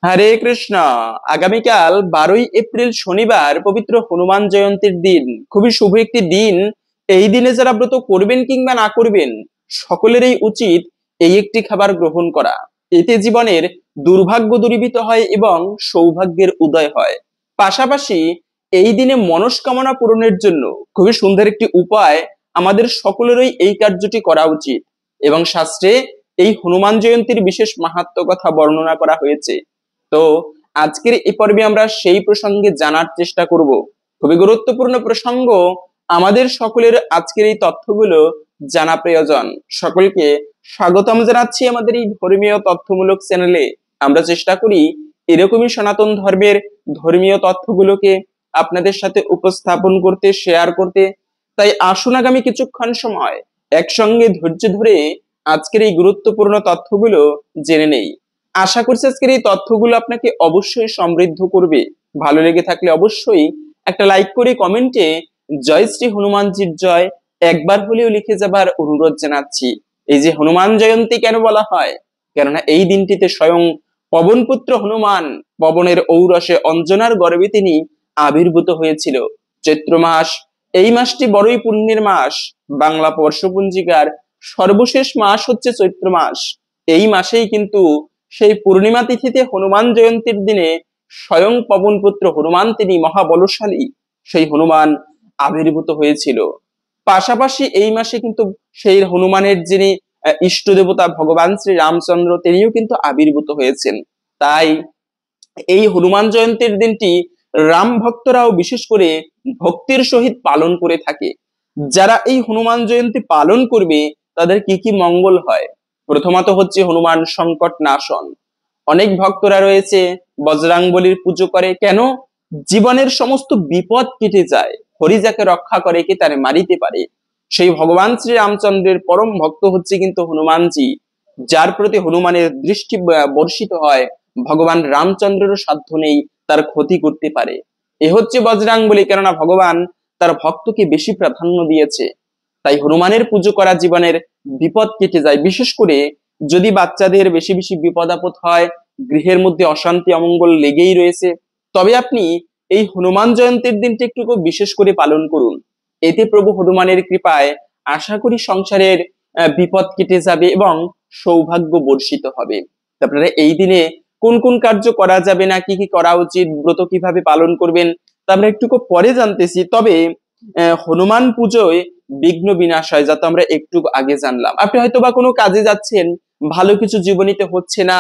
হরে কৃষ্ণ। আগামীকাল 12ই এপ্রিল শনিবার পবিত্র হনুমান জয়ন্তীর দিন। খুবই শুভ একটি দিন। এই দিনে যারা ব্রত করবেন কিংবা না করবেন, সকলেরই উচিত এই একটি খাবার গ্রহণ করা। এতে জীবনের দুর্ভাগ্য দূরীভূত হয় এবং সৌভাগ্যের উদয় হয়। পাশাপাশি এই দিনে মনস্কামনা পূরণের জন্য খুবই সুন্দর একটি উপায়। আমাদের সকলেরই এই কার্যটি করা উচিত এবং শাস্ত্রে এই হনুমান জয়ন্তীর বিশেষ মাহাত্ম্য কথা বর্ণনা করা হয়েছে। তো আজকের এই পর্বে আমরা সেই প্রসঙ্গে জানার চেষ্টা করব। খুবই গুরুত্বপূর্ণ প্রসঙ্গ, আমাদের সকলের আজকের এই তথ্যগুলো জানা প্রয়োজন। সকলকে স্বাগতম জানাচ্ছি আমাদের এই ধর্মীয় তথ্যমূলক চ্যানেলে। আমরা চেষ্টা করি এরকমই সনাতন ধর্মের ধর্মীয় তথ্যগুলোকে আপনাদের সাথে উপস্থাপন করতে, শেয়ার করতে। তাই আসুন আগামী কিছুক্ষণ সময় একসঙ্গে ধৈর্য ধরে আজকের এই গুরুত্বপূর্ণ তথ্যগুলো জেনে নেই। আশা করছি আজকের এই তথ্যগুলো আপনাকে অবশ্যই সমৃদ্ধ করবে। ভালো লেগে থাকলে অবশ্যই একটা লাইক করে কমেন্টে জয় শ্রী হনুমানজির জয় একবার হলেও লিখে যাবার অনুরোধ জানাচ্ছি। এই যে হনুমান জয়ন্তী কেন বলা হয়, কেননা এই দিনটিতে স্বয়ং পবনপুত্র হনুমান পবনের ঔরসে অঞ্জনার গর্ভে তিনি আবির্ভূত হয়েছিল। চৈত্র মাস, এই মাসটি বড়ই পুণ্যের মাস। বাংলা বর্ষপঞ্জিকার সর্বশেষ মাস হচ্ছে চৈত্র মাস। এই মাসেই কিন্তু সেই পূর্ণিমা তিথিতে হনুমান জয়ন্তীর দিনে স্বয়ং পবনপুত্র হনুমান তিনি মহাবলশালী সেই হনুমান আবির্ভূত হয়েছিল। পাশাপাশি এই মাসে কিন্তু সেই হনুমানের যিনি ইষ্ট দেবতা ভগবান শ্রী রামচন্দ্র, তিনিও কিন্তু আবির্ভূত হয়েছেন। তাই এই হনুমান জয়ন্তীর দিনটি রাম ভক্তরাও বিশেষ করে ভক্তির সহিত পালন করে থাকে। যারা এই হনুমান জয়ন্তী পালন করবে তাদের কি কি মঙ্গল হয়? প্রথমত হচ্ছে হনুমান সংকট নাশন। অনেক ভক্তরা রয়েছে বজরাংবলীর পুজো করে, কেন? জীবনের সমস্ত বিপদ কেটে যায়। হরি যাকে রক্ষা করে কে তারে মারিতে পারে। সেই ভগবান শ্রী রামচন্দ্রের পরম ভক্ত হচ্ছে কিন্তু হনুমানজি, যার প্রতি হনুমানের দৃষ্টি বর্ষিত হয়। ভগবান রামচন্দ্রেরও সাধ্য নেই তার ক্ষতি করতে পারে। এ হচ্ছে বজরাংবলী, কেননা ভগবান তার ভক্তকে বেশি প্রাধান্য দিয়েছে। তাই হনুমানের পুজো করা জীবনের বিপদ কেটে যায়। বিশেষ করে যদি বাচ্চাদের বেশি বেশি বিপদ আপদ হয়, গৃহের মধ্যে অশান্তি অমঙ্গল লেগেই রয়েছে, তবে আপনি এই হনুমান জয়ন্তীর দিনটি একটু বিশেষ করে পালন করুন। এতে প্রভু হনুমানের কৃপায় আশা করি সংসারের বিপদ কেটে যাবে এবং সৌভাগ্য বর্ষিত হবে। আপনারা এই দিনে কোন কোন কার্য করা যাবে না, কি কি করা উচিত, ব্রত কিভাবে পালন করবেন তা আমরা একটু পরে জানতেছি। তবে হনুমান পুজোয় বিঘ্ন বিনাশ হয়, যা তো আমরা একটু আগে জানলাম। আপনি হয়তো বা কোনো কাজে যাচ্ছেন, ভালো কিছু জীবনীতে হচ্ছে না,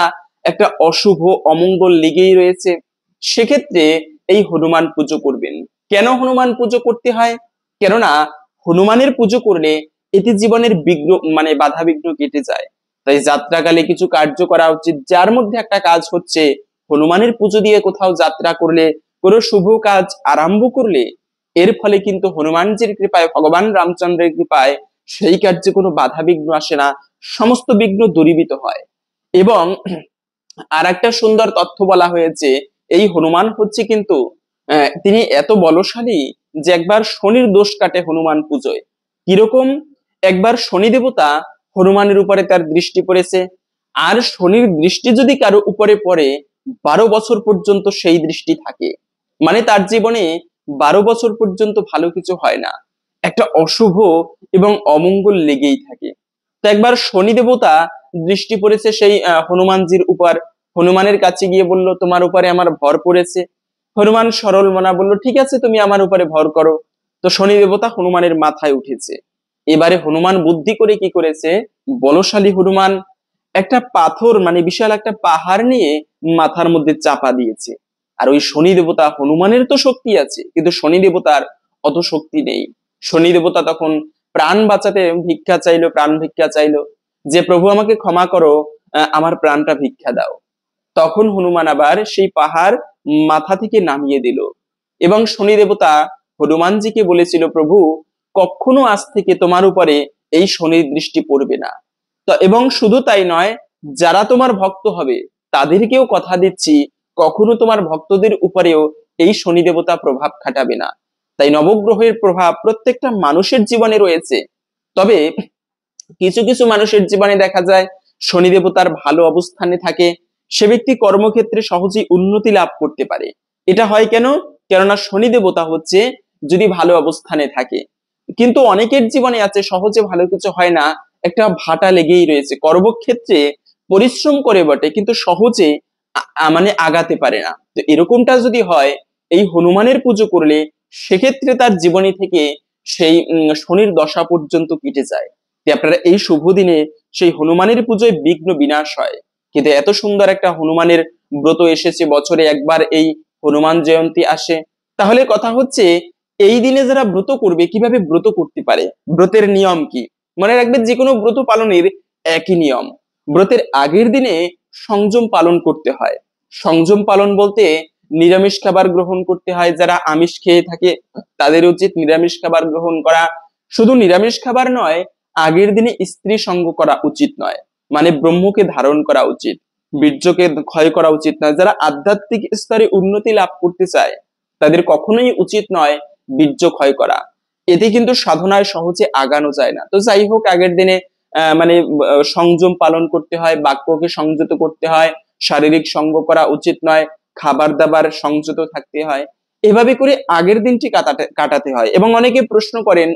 একটা অশুভ অমঙ্গল লেগেই রয়েছে, সেক্ষেত্রে এই হনুমান পুজো করবেন। কেন হনুমান পুজো করতে হয়? কেননা হনুমানের পুজো করলে এতে জীবনের বিঘ্ন বাধা বিঘ্ন কেটে যায়। তাই যাত্রাকালে কিছু কার্য করা উচিত, যার মধ্যে একটা কাজ হচ্ছে হনুমানের পুজো দিয়ে কোথাও যাত্রা করলে, কোনো শুভ কাজ আরম্ভ করলে এর ফলে কিন্তু হনুমানজির কৃপায়, ভগবান রামচন্দ্রের কৃপায় সেই কার্যে কোনো বাধা বিঘ্ন আসে না, সমস্ত বিঘ্ন দূরীভূত হয়। এবং আর একটা সুন্দর তথ্য বলা হয়েছে, এই হনুমান হচ্ছে কিন্তু তিনি এত বলশালী যে একবার শনির দোষ কাটে হনুমান পুজোয়। কিরকম? একবার শনি দেবতা হনুমানের উপরে তার দৃষ্টি পড়েছে, আর শনির দৃষ্টি যদি কারো উপরে পড়ে 12 বছর পর্যন্ত সেই দৃষ্টি থাকে। তার জীবনে 12 বছর পর্যন্ত ভালো কিছু হয় না, একটা অশুভ এবং অমঙ্গল লেগেই থাকে। তো একবার শনি দেবতা দৃষ্টি পড়েছে সেই হনুমানজির উপর। হনুমানের কাছে গিয়ে বলল, তোমার উপরে আমার ভর পড়েছে। হনুমান সরল মনা বলল, ঠিক আছে, তুমি আমার উপরে ভর করো। তো শনি দেবতা হনুমানের মাথায় উঠেছে। এবারে হনুমান বুদ্ধি করে কি করেছে, বলশালী হনুমান একটা পাথর বিশাল একটা পাহাড় নিয়ে মাথার মধ্যে চাপা দিয়েছে। আর ওই শনি দেবতা, হনুমানের তো শক্তি আছে কিন্তু শনি দেবতার অত শক্তি নেই। শনি দেবতা তখন প্রাণ বাঁচাতে ভিক্ষা চাইলো, প্রাণ ভিক্ষা চাইলো, যে প্রভু আমাকে ক্ষমা করো, আমার প্রাণটা ভিক্ষা দাও। তখন হনুমান আবার সেই পাহাড় মাথা থেকে নামিয়ে দিল এবং শনি দেবতা হনুমানজিকে বলেছিল, প্রভু কখনো আজ থেকে তোমার উপরে এই শনির দৃষ্টি পড়বে না। তো এবং শুধু তাই নয়, যারা তোমার ভক্ত হবে তাদেরকেও কথা দিচ্ছি, কখনো তোমার ভক্তদের উপরেও এই শনি দেবতা প্রভাব খাটাবে না। তাই নবগ্রহের প্রভাব প্রত্যেকটা মানুষের জীবনে রয়েছে। তবে কিছু কিছু মানুষের জীবনে দেখা যায় শনি দেবতার ভালো অবস্থানে থাকে, সে ব্যক্তি কর্মক্ষেত্রে সহজেই উন্নতি লাভ করতে পারে। এটা হয় কেন? কেননা শনি দেবতা হচ্ছে যদি ভালো অবস্থানে থাকে। কিন্তু অনেকের জীবনে আছে সহজে ভালো কিছু হয় না, একটা ভাটা লেগেই রয়েছে, কর্মক্ষেত্রে পরিশ্রম করে বটে কিন্তু সহজে মানে আগাতে পারে না। তো এরকমটা যদি হয়, এই হনুমানের পুজো করলে সেক্ষেত্রে তার জীবনী থেকে সেই শনির দশা পর্যন্ত কেটে যায়। আপনারা এই শুভ দিনে সেই হনুমানের পুজোয় বিঘ্ন বিনাশ হয়। কিন্তু এত সুন্দর একটা হনুমানের ব্রত এসেছে, বছরে একবার এই হনুমান জয়ন্তী আসে। তাহলে কথা হচ্ছে, এই দিনে যারা ব্রত করবে কিভাবে ব্রত করতে পারে, ব্রতের নিয়ম কি? মনে রাখবেন, যে কোনো ব্রত পালনের একই নিয়ম। ব্রতের আগের দিনে সংযম পালন করতে হয়। সংযম পালন বলতে নিরামিষ খাবার গ্রহণ করতে হয়। যারা আমিষ খেয়ে থাকে তাদের উচিত নিরামিষ খাবার গ্রহণ করা। শুধু নিরামিষ খাবার নয়, আগের দিনে স্ত্রী সঙ্গ করা উচিত নয়, মানে ব্রহ্মকে ধারণ করা উচিত, বীর্যকে ক্ষয় করা উচিত নয়। যারা আধ্যাত্মিক স্তরে উন্নতি লাভ করতে চায় তাদের কখনোই উচিত নয় বীর্য ক্ষয় করা। এতে কিন্তু সাধনায় সহজে আগানো যায় না। তো যাই হোক, আগের দিনে মানে সংযম পালন করতে হয়, বাক্যকে সংযত করতে হয়, শারীরিক সঙ্গ করা উচিত নয়, খাবার দাবার সংযত থাকতে হয়। এভাবে করে আগের দিনটি কাটাতে হয়। এবং অনেকে প্রশ্ন করেন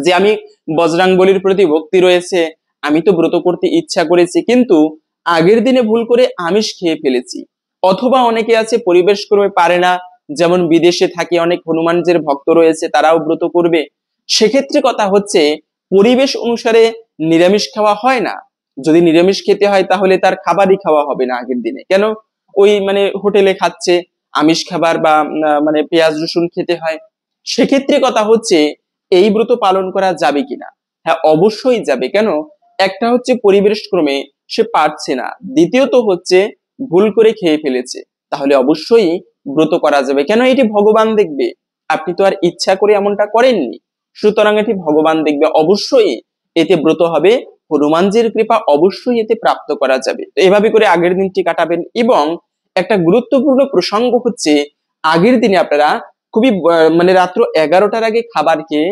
যে আমি বজরাঙ্গবলীর প্রতি ভক্তি রয়েছে, আমি তো ব্রত করতে ইচ্ছা করেছি কিন্তু আগের দিনে ভুল করে আমিষ খেয়ে ফেলেছি। অথবা অনেকে আছে পরিবেশ ক্রমে পারে না, যেমন বিদেশে থাকে অনেক হনুমানজির ভক্ত রয়েছে, তারাও ব্রত করবে। সেক্ষেত্রে কথা হচ্ছে, পরিবেশ অনুসারে নিরামিষ খাওয়া হয় না। যদি নিরামিষ খেতে হয় তাহলে তার খাবারই খাওয়া হবে না আগের দিনে। কেন? ওই মানে হোটেলে খাচ্ছে আমিষ খাবার বা মানে পেঁয়াজ রসুন খেতে হয়। সেক্ষেত্রে কথা হচ্ছে, এই ব্রত পালন করা যাবে কিনা? হ্যাঁ, অবশ্যই যাবে। কেন? একটা হচ্ছে পরিবেশ ক্রমে সে পারছে না, দ্বিতীয়ত হচ্ছে ভুল করে খেয়ে ফেলেছে, তাহলে অবশ্যই ব্রত করা যাবে। কেন? এটি ভগবান দেখবে, আপনি তো আর ইচ্ছা করে এমনটা করেননি। সুতরাং এটি ভগবান দেখবে, অবশ্যই এতে ব্রত হবে, হনুমানজির কৃপা অবশ্যই এতে প্রাপ্ত করা যাবে। তো এভাবে করে আগের দিনটি কাটাবেন। এবং একটা গুরুত্বপূর্ণ প্রসঙ্গ হচ্ছে, আগের দিনে আপনারা খুবই মানে রাত্র 11টার আগে খাবার খেয়ে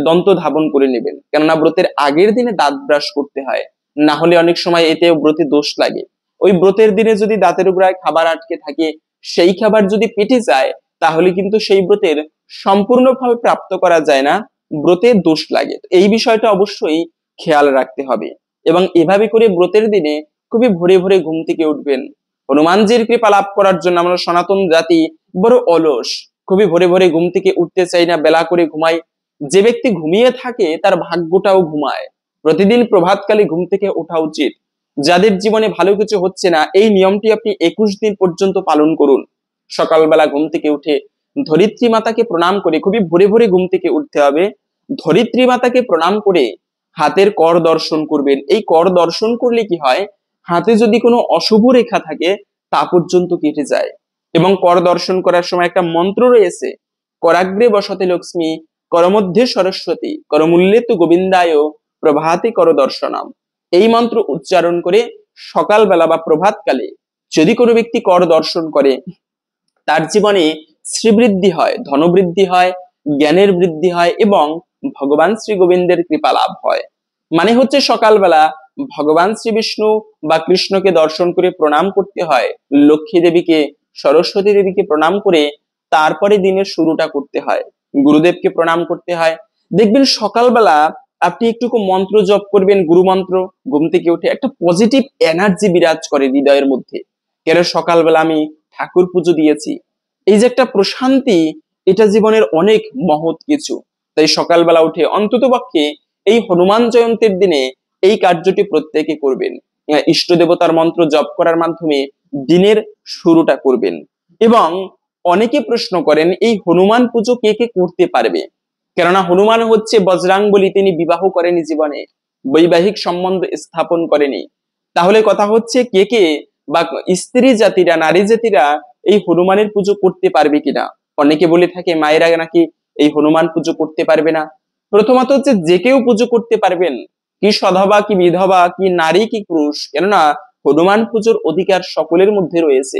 দন্ত ধাবন করে নেবেন। কেননা ব্রতের আগের দিনে দাঁত ব্রাশ করতে হয়, না হলে অনেক সময় এতে ব্রতে দোষ লাগে। ওই ব্রতের দিনে যদি দাঁতের উপরায় খাবার আটকে থাকে, সেই খাবার যদি পেটে যায়, তাহলে কিন্তু সেই ব্রতের সম্পূর্ণভাবে প্রাপ্ত করা যায় না, ব্রতে দোষ লাগে। এই বিষয়টা অবশ্যই খেয়াল রাখতে হবে। এবং এভাবে করে ব্রতের দিনে খুবই ভোরে ভোরে ঘুম থেকে উঠবেন। হনুমানজির কৃপা লাভ করার জন্য আমরা সনাতন জাতি বড় অলস, খুবই ভোরে ভোরে ঘুম থেকে উঠতে চাই না, বেলা করে ঘুমাই। যে ব্যক্তি ঘুমিয়ে থাকে তার ভাগ্যটাও ঘুমায়। প্রতিদিন প্রভাতকালে ঘুম থেকে ওঠা উচিত। যাদের জীবনে ভালো কিছু হচ্ছে না, এই নিয়মটি আপনি 21 দিন পর্যন্ত পালন করুন। সকালবেলা ঘুম থেকে উঠে ধরিত্রী মাতাকে প্রণাম করে, খুবই ভোরে ভোরে ঘুম থেকে উঠতে হবে, ধরিত্রী মাতাকে প্রণাম করে হাতের কর দর্শন করবেন। এই কর দর্শন করলে কি হয়, হাতে যদি কোনো অশুভ রেখা থাকে তা পর্যন্ত কেটে যায়। এবং কর দর্শন করার সময় একটা মন্ত্র রয়েছে, করাগ্রে বসতে লক্ষ্মী, করমধ্যে সরস্বতী, করমূল্যে তু গোবিন্দায়, প্রভাতে কর দর্শনম। এই মন্ত্র উচ্চারণ করে সকালবেলা বা প্রভাতকালে যদি কোনো ব্যক্তি কর দর্শন করে, তার জীবনে শ্রীবৃদ্ধি হয়, ধনবৃদ্ধি হয়, জ্ঞানের বৃদ্ধি হয় এবং ভগবান শ্রী গোবিন্দের কৃপা লাভ হয়। মানে হচ্ছে সকালবেলা ভগবান শ্রী বিষ্ণু বা কৃষ্ণকে দর্শন করে প্রণাম করতে হয়, লক্ষ্মী দেবীকে, সরস্বতী দেবীকে প্রণাম করে তারপরে দিনের শুরুটা করতে হয়, গুরুদেবকে প্রণাম করতে হয়। দেখবেন সকালবেলা আপনি একটুকু মন্ত্র জপ করবেন, গুরু মন্ত্র, ঘুম থেকে উঠে একটা পজিটিভ এনার্জি বিরাজ করে হৃদয়ের মধ্যে। কেন? সকালবেলা আমি ঠাকুর পুজো দিয়েছি, এই যে একটা প্রশান্তি, এটা জীবনের অনেক মহৎ কিছু। তাই সকালবেলা উঠে অন্তত পক্ষে এই হনুমান জয়ন্তীর দিনে এই কার্যটি প্রত্যেকে করবেন। ইষ্ট দেবতার মন্ত্র জপ করার মাধ্যমে দিনের শুরুটা করবেন। এবং অনেকে প্রশ্ন করেন, এই হনুমান পুজো কে কে করতে পারবে? কেননা হনুমান হচ্ছে বজরাঙ্গবলী, তিনি বিবাহ করেনি, জীবনে বৈবাহিক সম্বন্ধ স্থাপন করেনি। তাহলে কথা হচ্ছে, কে কে বা স্ত্রী জাতিরা, নারী জাতিরা এই হনুমানের পুজো করতে পারবে কিনা? অনেকে বলে থাকে মায়েরা নাকি এই হনুমান পুজো করতে পারবে না। প্রথমত হচ্ছে, যে কেউ পুজো করতে পারবেন, কি সধবা কি বিধবা কি নারী কি পুরুষ, কেননা হনুমান পুজোর অধিকার সকলের মধ্যে রয়েছে।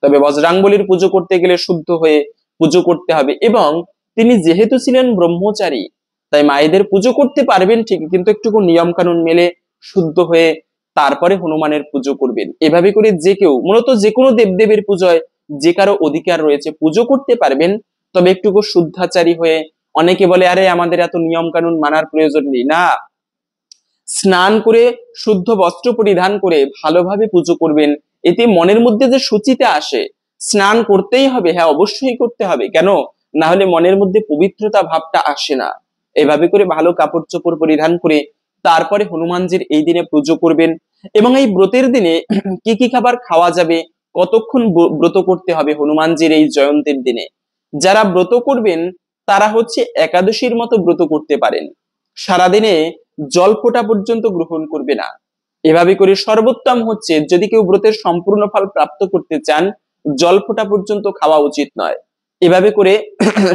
তবে বজরাঙ্গবলীর পুজো করতে গেলে শুদ্ধ হয়ে পুজো করতে হবে। এবং তিনি যেহেতু ছিলেন ব্রহ্মচারী, তাই মায়েদের পুজো করতে পারবেন ঠিকই, কিন্তু একটু নিয়ম কানুন মেলে শুদ্ধ হয়ে তারপরে হনুমানের পুজো করবেন। এভাবে করে যে কেউ, মূলত যে কোনো দেবদেবীর পুজোয় যে কারো অধিকার রয়েছে পুজো করতে পারবেন, তবে একটুকু শুদ্ধাচারী হয়ে। অনেকে বলে আরে আমাদের এত নিয়ম কানুন মানার প্রয়োজন নেই, না, স্নান করে শুদ্ধ বস্ত্র পরিধান করে ভালোভাবে পুজো করবেন। এতে মনের মধ্যে যে শুচিতা আসে, স্নান করতেই হবে, হ্যাঁ অবশ্যই করতে হবে, কেন না হলে মনের মধ্যে পবিত্রতা ভাবটা আসে না। এভাবে করে ভালো কাপড় চোপড় পরিধান করে তারপরে হনুমানজির এই দিনে পুজো করবেন। এবং এই ব্রতের দিনে কি কি খাবার খাওয়া যাবে, কতক্ষণ ব্রত করতে হবে হনুমানজির এই জয়ন্তীর দিনে, যারা ব্রত করবেন তারা হচ্ছে একাদশীর মতো ব্রত করতে পারেন। সারাদিনে জল ফোঁটা পর্যন্ত গ্রহণ করবে না। এভাবে করে সর্বোত্তম হচ্ছে, যদি কেউ ব্রতের সম্পূর্ণ ফল প্রাপ্ত করতে চান, জল ফোঁটা পর্যন্ত খাওয়া উচিত নয়। এভাবে করে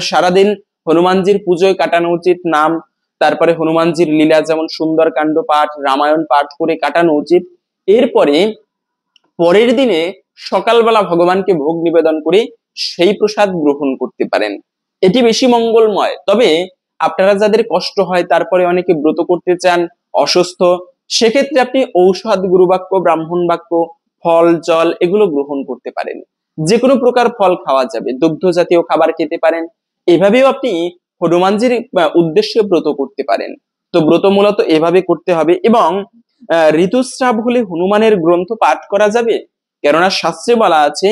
সারাদিন হনুমানজির পুজোয় কাটানো উচিত। নাম, তারপরে হনুমানজির লীলা যেমন সুন্দরকাণ্ড পাঠ, রামায়ণ পাঠ করে কাটানো উচিত। এরপরে পরের দিনে সকালবেলা ভগবানকে ভোগ নিবেদন করে সেই প্রসাদ গ্রহণ করতে পারেন। এটি বেশি মঙ্গলময়। তবে আপনারা যাদের কষ্ট হয়, তারপরে অনেকে ব্রত করতে চান, অসুস্থ, সেক্ষেত্রে আপনি ঔষধ, গুরুবাক্য, ব্রাহ্মণ বাক্য, ফল, জল এগুলো গ্রহণ করতে পারেন। যে কোনো প্রকার ফল খাওয়া যাবে, দুগ্ধ জাতীয় খাবার খেতে পারেন। এভাবেও আপনি হনুমানজির উদ্দেশ্যে ব্রত করতে পারেন। তো ব্রত মূলত এভাবে করতে হবে। এবং ঋতুস্রাব হলে হনুমানের গ্রন্থ পাঠ করা যাবে, কেননা শাস্ত্রে বলা আছে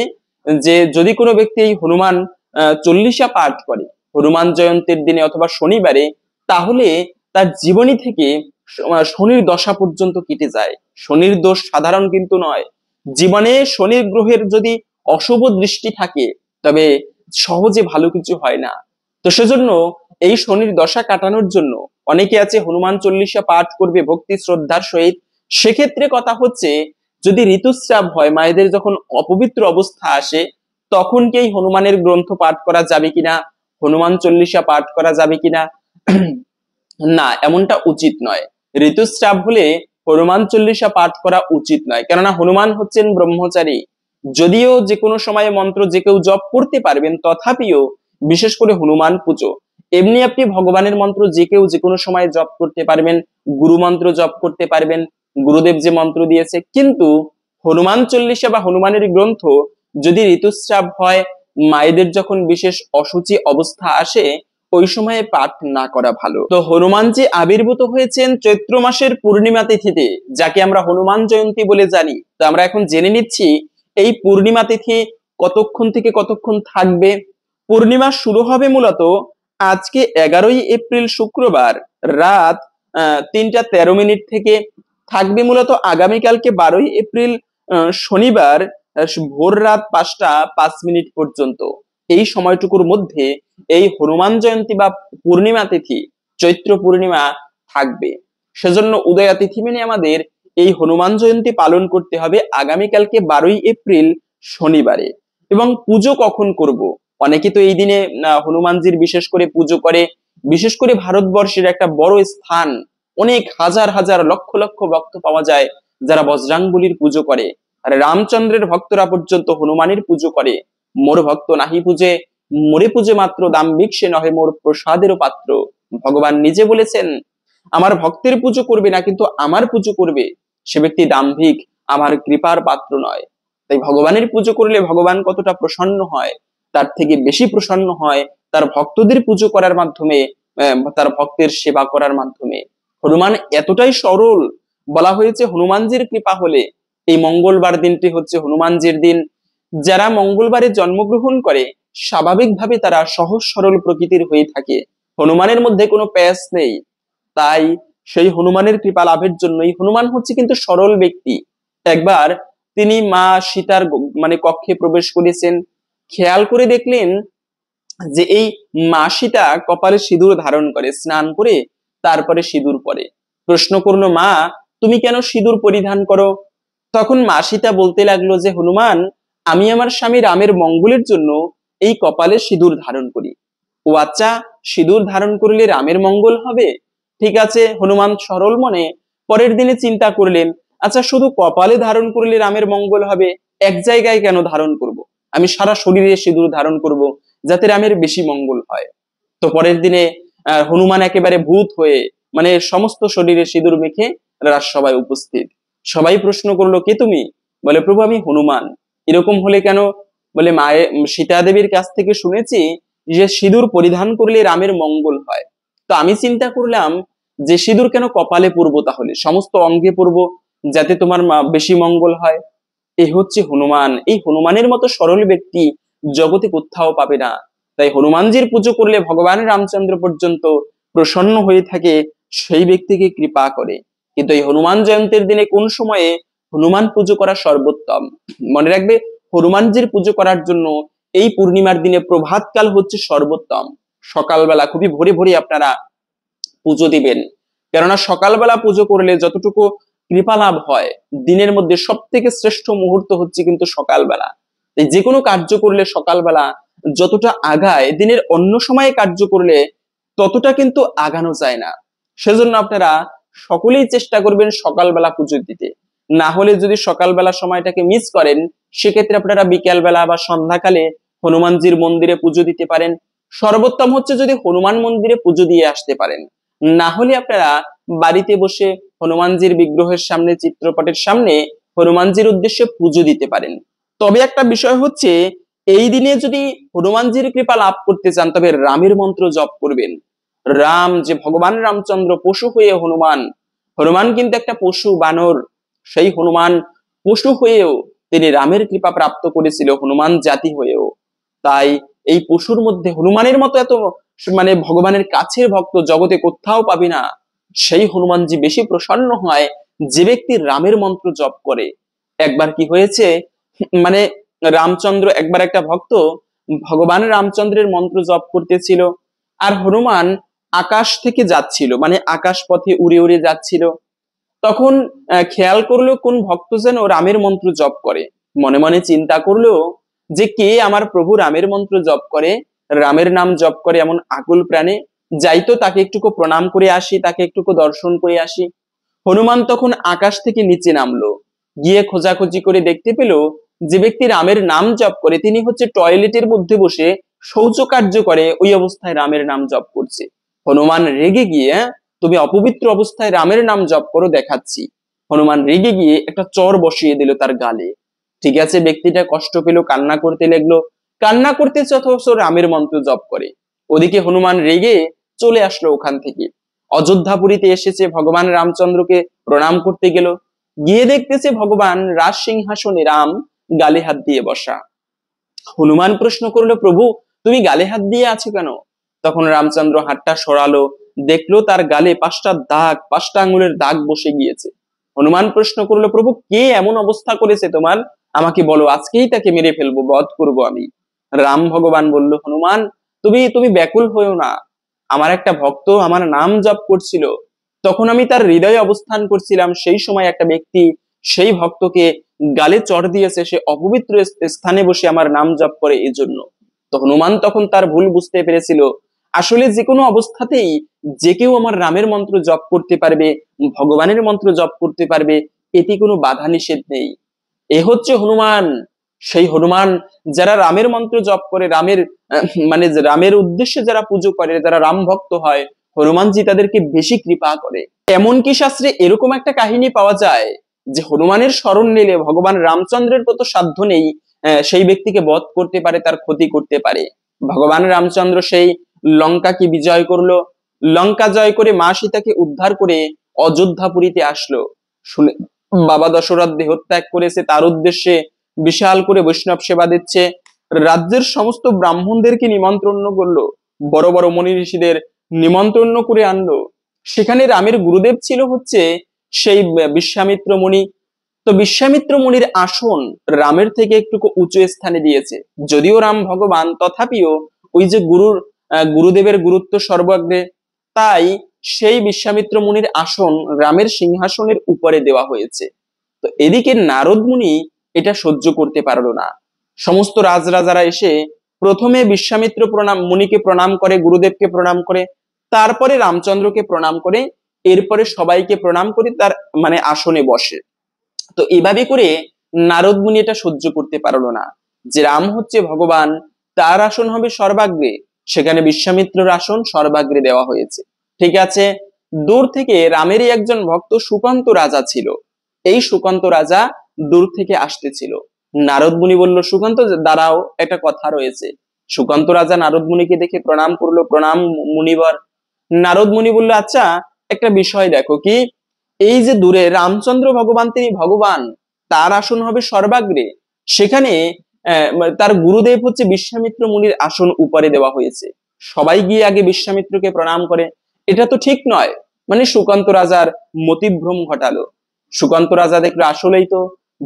যে যদি কোনো ব্যক্তি এই হনুমান চল্লিশা পাঠ করে হনুমান জয়ন্তীর দিনে অথবা শনিবারে, তাহলে তার জীবনী থেকে শনির দশা পর্যন্ত কেটে যায়। শনির দোষ সাধারণ কিন্তু নয়। জীবনে শনি গ্রহের যদি অশুভ দৃষ্টি থাকে, তবে সহজে ভালো কিছু হয় না। তো সেজন্য এই শনির দশা কাটানোর জন্য অনেকে আছে হনুমান চল্লিশা পাঠ করবে ভক্তি শ্রদ্ধার সহিত। সেক্ষেত্রে কথা হচ্ছে, যদি ঋতুস্রাব হয়, মায়েদের যখন অপবিত্র অবস্থা আসে, তখন কি এই হনুমানের গ্রন্থ পাঠ করা যাবে কিনা, হনুমান চল্লিশা পাঠ করা যাবে কিনা, না, এমনটা উচিত নয়। ঋতুস্রাব হলে হনুমান চল্লিশা পাঠ করা উচিত নয়, কেননা হনুমান হচ্ছেন ব্রহ্মচারী। যদিও যে কোনো সময়ে মন্ত্র যে কেউ জপ করতে পারবেন, তথাপিও বিশেষ করে হনুমান পুজো, এমনি আপনি ভগবানের মন্ত্র যে কেউ যে কোনো সময় জপ করতে পারবেন, গুরু মন্ত্র জপ করতে পারবেন, গুরুদেব যে মন্ত্র দিয়েছে। কিন্তু হনুমান চল্লিশা বা হনুমানের গ্রন্থ যদি ঋতুস্রাব হয়, মায়েদের যখন বিশেষ অসুচি অবস্থা আসে, ওই সময়ে পাঠ না করা ভালো। তো হনুমানজি আবির্ভূত হয়েছেন চৈত্র মাসের পূর্ণিমা তিথিতে, যাকে আমরা হনুমান জয়ন্তী বলে জানি। তো আমরা এখন জেনে নিচ্ছি এই পূর্ণিমা তিথি কতক্ষণ থেকে কতক্ষণ থাকবে। পূর্ণিমা শুরু হবে মূলত আজকে 11 এপ্রিল শুক্রবার রাত 3টা 13 মিনিট থেকে, থাকবে মূলত আগামীকালকে 12 এপ্রিল শনিবার ভোর রাত 5টা 5 মিনিট পর্যন্ত। এই সময়টুকুর মধ্যে এই হনুমান জয়ন্তী বা পূর্ণিমা তিথি, চৈত্র পূর্ণিমা থাকবে। সেজন্য উদয়া তিথি মেনে আমাদের এই হনুমান জয়ন্তী পালন করতে হবে আগামীকালকে 12 এপ্রিল শনিবারে। এবং পুজো কখন করব, অনেকে তো এই দিনে হনুমানজির বিশেষ করে পুজো করে। বিশেষ করে ভারতবর্ষের একটা বড় স্থান, অনেক হাজার হাজার লক্ষ লক্ষ ভক্ত পাওয়া যায় যারা বজরাঙ্গবলীর পুজো করে। আর রামচন্দ্রের ভক্তরা পর্যন্ত হনুমানের পুজো করে। মোর ভক্ত নাহি পূজে, মোরে পূজে মাত্র, দাম্ভিক সে নহে মোর প্রসাদেরও পাত্র। ভগবান নিজে বলেছেন, আমার ভক্তের পুজো করবে না, কিন্তু আমার পুজো করবে সে ব্যক্তি দাম্ভিক, আমার কৃপার পাত্র নয়। তাই ভগবানের পুজো করলে ভগবান কতটা প্রসন্ন হয়, তার থেকে বেশি প্রসন্ন হয় তার ভক্তদের পুজো করার মাধ্যমে, তার ভক্তের সেবা করার মাধ্যমে। হনুমান এতটাই সরল, বলা হয়েছে হনুমানজির কৃপা হলে এই মঙ্গলবার দিনটি হচ্ছে হনুমানজির দিন। যারা মঙ্গলবারে জন্মগ্রহণ করে স্বাভাবিকভাবে তারা সহজ সরল প্রকৃতির হয়ে থাকে, হনুমানের মধ্যে কোনো প্যাঁচ নেই। তাই সেই হনুমানের কৃপা লাভের জন্যই, হনুমান হচ্ছে কিন্তু সরল ব্যক্তি। একবার তিনি মা সীতার মানে কক্ষে প্রবেশ করেছেন, খেয়াল করে দেখলেন যে এই মা সীতা কপালে সিঁদুর ধারণ করে, স্নান করে তারপরে সিঁদুর পরে। প্রশ্ন করলো, মা তুমি কেন সিঁদুর পরিধান করো? তখন মা সীতা বলতে লাগলো যে হনুমান, আমি আমার স্বামী রামের মঙ্গলের জন্য এই কপালে সিঁদুর ধারণ করি। ও আচ্ছা, সিঁদুর ধারণ করলে রামের মঙ্গল হবে? ঠিক আছে। হনুমান সরল মনে পরের দিনে চিন্তা করলেন, আচ্ছা শুধু কপালে ধারণ করলে রামের মঙ্গল হবে, এক জায়গায় কেন ধারণ করব? আমি সারা শরীরে সিঁদুর ধারণ করব, যাতে রামের বেশি মঙ্গল হয়। তো পরের দিনে হনুমান একেবারে ভূত হয়ে, মানে সমস্ত শরীরে সিঁদুর মেখে রাজসভায় উপস্থিত। সবাই প্রশ্ন করলো, কে তুমি? বলে, প্রভু আমি হনুমান। এরকম হলে কেন? বলে, মায়ের সীতা দেবীর কাছ থেকে শুনেছি যে সিঁদুর পরিধান করলে রামের মঙ্গল হয়। তো আমি চিন্তা করলাম যে সিঁদুর কেন কপালে পরবো, তাহলে সমস্ত অঙ্গে পরবো, যাতে তোমার বেশি মঙ্গল হয়। এই হচ্ছে হনুমান। এই হনুমানের মতো সরল ব্যক্তি জগতে কোথাও পাবে না। তাই হনুমানজির পুজো করলে ভগবান রামচন্দ্র পর্যন্ত প্রসন্ন হয়ে থাকে, সেই ব্যক্তিকে কৃপা করে। কিন্তু এই হনুমান জয়ন্তীর দিনে কোন সময়ে হনুমান পুজো করা সর্বোত্তম? মনে রাখবে, হনুমানজির পুজো করার জন্য এই পূর্ণিমার দিনে প্রভাতকাল হচ্ছে সর্বোত্তম। সকালবেলা খুবই ভোরে ভোরে আপনারা পুজো দিবেন, কেননা সকালবেলা পুজো করলে যতটুকু কৃপা লাভ হয়, দিনের মধ্যে সব থেকে শ্রেষ্ঠ মুহূর্ত হচ্ছে কিন্তু সকালবেলা। তাই যে কোনো কার্য করলে সকালবেলা যতটা আগায়, দিনের অন্য সময়ে কার্য করলে ততটা কিন্তু আগানো যায় না। সেজন্য আপনারা সকলেই চেষ্টা করবেন সকালবেলা পুজো দিতে। না হলে যদি সকালবেলা সময়টাকে মিস করেন, সেক্ষেত্রে আপনারা বিকেলবেলা বা সন্ধ্যাকালে হনুমানজির মন্দিরে পুজো দিতে পারেন। সর্বোত্তম হচ্ছে যদি হনুমান মন্দিরে পুজো দিয়ে আসতে পারেন। না হলে আপনারা বাড়িতে বসে হনুমানজির বিগ্রহের সামনে, চিত্রপটের সামনে হনুমানজির উদ্দেশ্যে পুজো দিতে পারেন। তবে একটা বিষয় হচ্ছে, এই দিনে যদি হনুমানজির কৃপা লাভ করতে চান, তবে রামের মন্ত্র জপ করবেন। রাম যে ভগবান রামচন্দ্র পশু হয়ে হনুমান, হনুমান কিন্তু একটা পশু বানর, সেই হনুমান পশু হয়েও তিনি রামের কৃপা প্রাপ্ত করেছিল হনুমান জাতি হয়েও। তাই এই পশুর মধ্যে হনুমানের মতো এত ভগবানের কাছের ভক্ত জগতে কোথাও পাবি না। সেই হনুমানজি বেশি প্রসন্ন হয় যে ব্যক্তি রামের মন্ত্র জপ করে। একবার কি হয়েছে, মানে রামচন্দ্র, একবার একটা ভক্ত ভগবান রামচন্দ্রের মন্ত্র জপ করতেছিল, আর হনুমান আকাশ থেকে যাচ্ছিল, আকাশ পথে উড়ে উড়ে যাচ্ছিল। তখন খেয়াল করলো কোন ভক্ত যেন রামের মন্ত্র জপ করে। মনে মনে চিন্তা করলো যে কে আমার প্রভু রামের মন্ত্র জপ করে, রামের নাম জপ করে এমন আকুল প্রাণে, যাইতো তাকে একটুকু প্রণাম করে আসি, তাকে একটুকু দর্শন করে আসি। হনুমান তখন আকাশ থেকে নিচে নামলো, গিয়ে খোঁজাখুঁজি করে দেখতে পেল যে ব্যক্তি রামের নাম জপ করে তিনি হচ্ছে টয়লেটের মধ্যে বসে শৌচ কার্য করে, ওই অবস্থায় রামের নাম জপ করছে। হনুমান রেগে গিয়ে, তুমি অপবিত্র অবস্থায় রামের নাম জপ করো, দেখাচ্ছি। হনুমান রেগে গিয়ে একটা চর বসিয়ে দিল তার গালে। ঠিক আছে, ব্যক্তিটা কষ্ট পেল, কান্না করতে লাগলো। কান্না করতেছে অথচ রামের মন্ত্র জপ করে। ওদিকে হনুমান রেগে চলে আসলো ওখান থেকে, অযোধ্যাপুরীতে এসেছে, ভগবান রামচন্দ্রকে প্রণাম করতে গেল। গিয়ে দেখতেছে ভগবান রাজ সিংহাসনে রাম গালে হাত দিয়ে বসা। হনুমান প্রশ্ন করলো, প্রভু তুমি গালে হাত দিয়ে আছো কেন? তখন রামচন্দ্র হাতটা সরালো, দেখলো তার গালে 5টা দাগ, 5টা আঙ্গুলের দাগ বসে গিয়েছে। হনুমান প্রশ্ন করলো, প্রভু কে এমন অবস্থা করেছে তোমার? আমাকে বলো, আজকেই তাকে মেরে ফেলবো, বধ করব আমি। রাম ভগবান বলল, হনুমান তুমি তুমি ব্যাকুল হয়েও না। আমার একটা ভক্ত আমার নাম জপ করছিল, তখন আমি তার হৃদয়ে অবস্থান করছিলাম, সেই সময় একটা ব্যক্তি সেই ভক্তকে গালে চড় দিয়েছে, সে অপবিত্র স্থানে বসে আমার নাম জপ করে, এই জন্য। তো হনুমান তখন তার ভুল বুঝতে পেরেছিল। আসলে যে কোনো অবস্থাতেই যে কেউ আমার রামের মন্ত্র জপ করতে পারবে, ভগবানের মন্ত্র জপ করতে পারবে, এতে কোনো বাধা নিষেধ নেই। এ হচ্ছে হনুমান। সেই হনুমান যারা রামের মন্ত্র জপ করে, রামের রামের উদ্দেশ্যে যারা পুজো করে, যারা রাম ভক্ত হয়, হনুমানজি তাদেরকে বেশি কৃপা করে। এমনকি শাস্ত্রে এরকম একটা কাহিনী পাওয়া যায় যে হনুমানের শরণ নিলে ভগবান রামচন্দ্রের কত সাধ্য নেই, সেই ব্যক্তিকে বধ করতে পারে, তার ক্ষতি করতে পারে। ভগবান রামচন্দ্র সেই লঙ্কাকে বিজয় করলো, লঙ্কা জয় করে মা সীতাকে উদ্ধার করে অযোধ্যাপুরীতে আসলো। শুনে বাবা দশরথ দেহত্যাগ করেছে, তার উদ্দেশ্যে বিশাল করে বৈষ্ণব সেবা দিচ্ছে। রাজ্যের সমস্ত ব্রাহ্মণদেরকে নিমন্ত্রণ করলো, বড় বড় মনি ঋষিদের নিমন্ত্রণ করে আনলো। সেখানে রামের গুরুদেব ছিল হচ্ছে সেই বিশ্বামিত্র মুনি। তো বিশ্বামিত্র মুনির আসন রামের থেকে একটু উঁচু স্থানে দিয়েছে। যদিও রাম ভগবান, তথাপিও ওই যে গুরুদেবের গুরুত্ব সর্বাগ্রে, তাই সেই বিশ্বামিত্র মুনির আসন রামের সিংহাসনের উপরে দেওয়া হয়েছে। তো এদিকে নারদ মুনি এটা সহ্য করতে পারলো না। সমস্ত রাজরাজারা এসে প্রথমে বিশ্বামিত্র মুনিকে প্রণাম করে, গুরুদেবকে প্রণাম করে, তারপরে রামচন্দ্রকে প্রণাম করে, এরপরে সবাইকে প্রণাম করে তার আসনে বসে। তো এভাবে করে নারদ মুনি এটা সহ্য করতে পারলো না যে রাম হচ্ছে ভগবান, তার আসন হবে সর্বাগ্রে, সেখানে বিশ্বামিত্রের আসন সর্বাগ্রে দেওয়া হয়েছে। ঠিক আছে, দূর থেকে রামেরই একজন ভক্ত সুকান্ত রাজা ছিল, এই সুকান্ত রাজা দূর থেকে আসতেছিল। নারদ মুনি বলল, সুকান্ত দাঁড়াও, একটা কথা রয়েছে। সুকান্ত রাজা নারদ মুনিকে দেখে প্রণাম করলো, প্রণাম মুনিবর। নারদ মুনি বলল, আচ্ছা একটা বিষয় দেখো, কি এই যে দূরে রামচন্দ্র ভগবান, তিনি ভগবান, তার আসন হবে সর্বাগ্রে, সেখানে তার গুরুদেব হচ্ছে বিশ্বামিত্র মুনির আসন উপরে দেওয়া হয়েছে, সবাই গিয়ে আগে বিশ্বামিত্রকে প্রণাম করে, এটা তো ঠিক নয়। মানে সুকান্ত রাজার মতিভ্রম ঘটালো। সুকান্ত রাজা দেখলো আসলেই তো,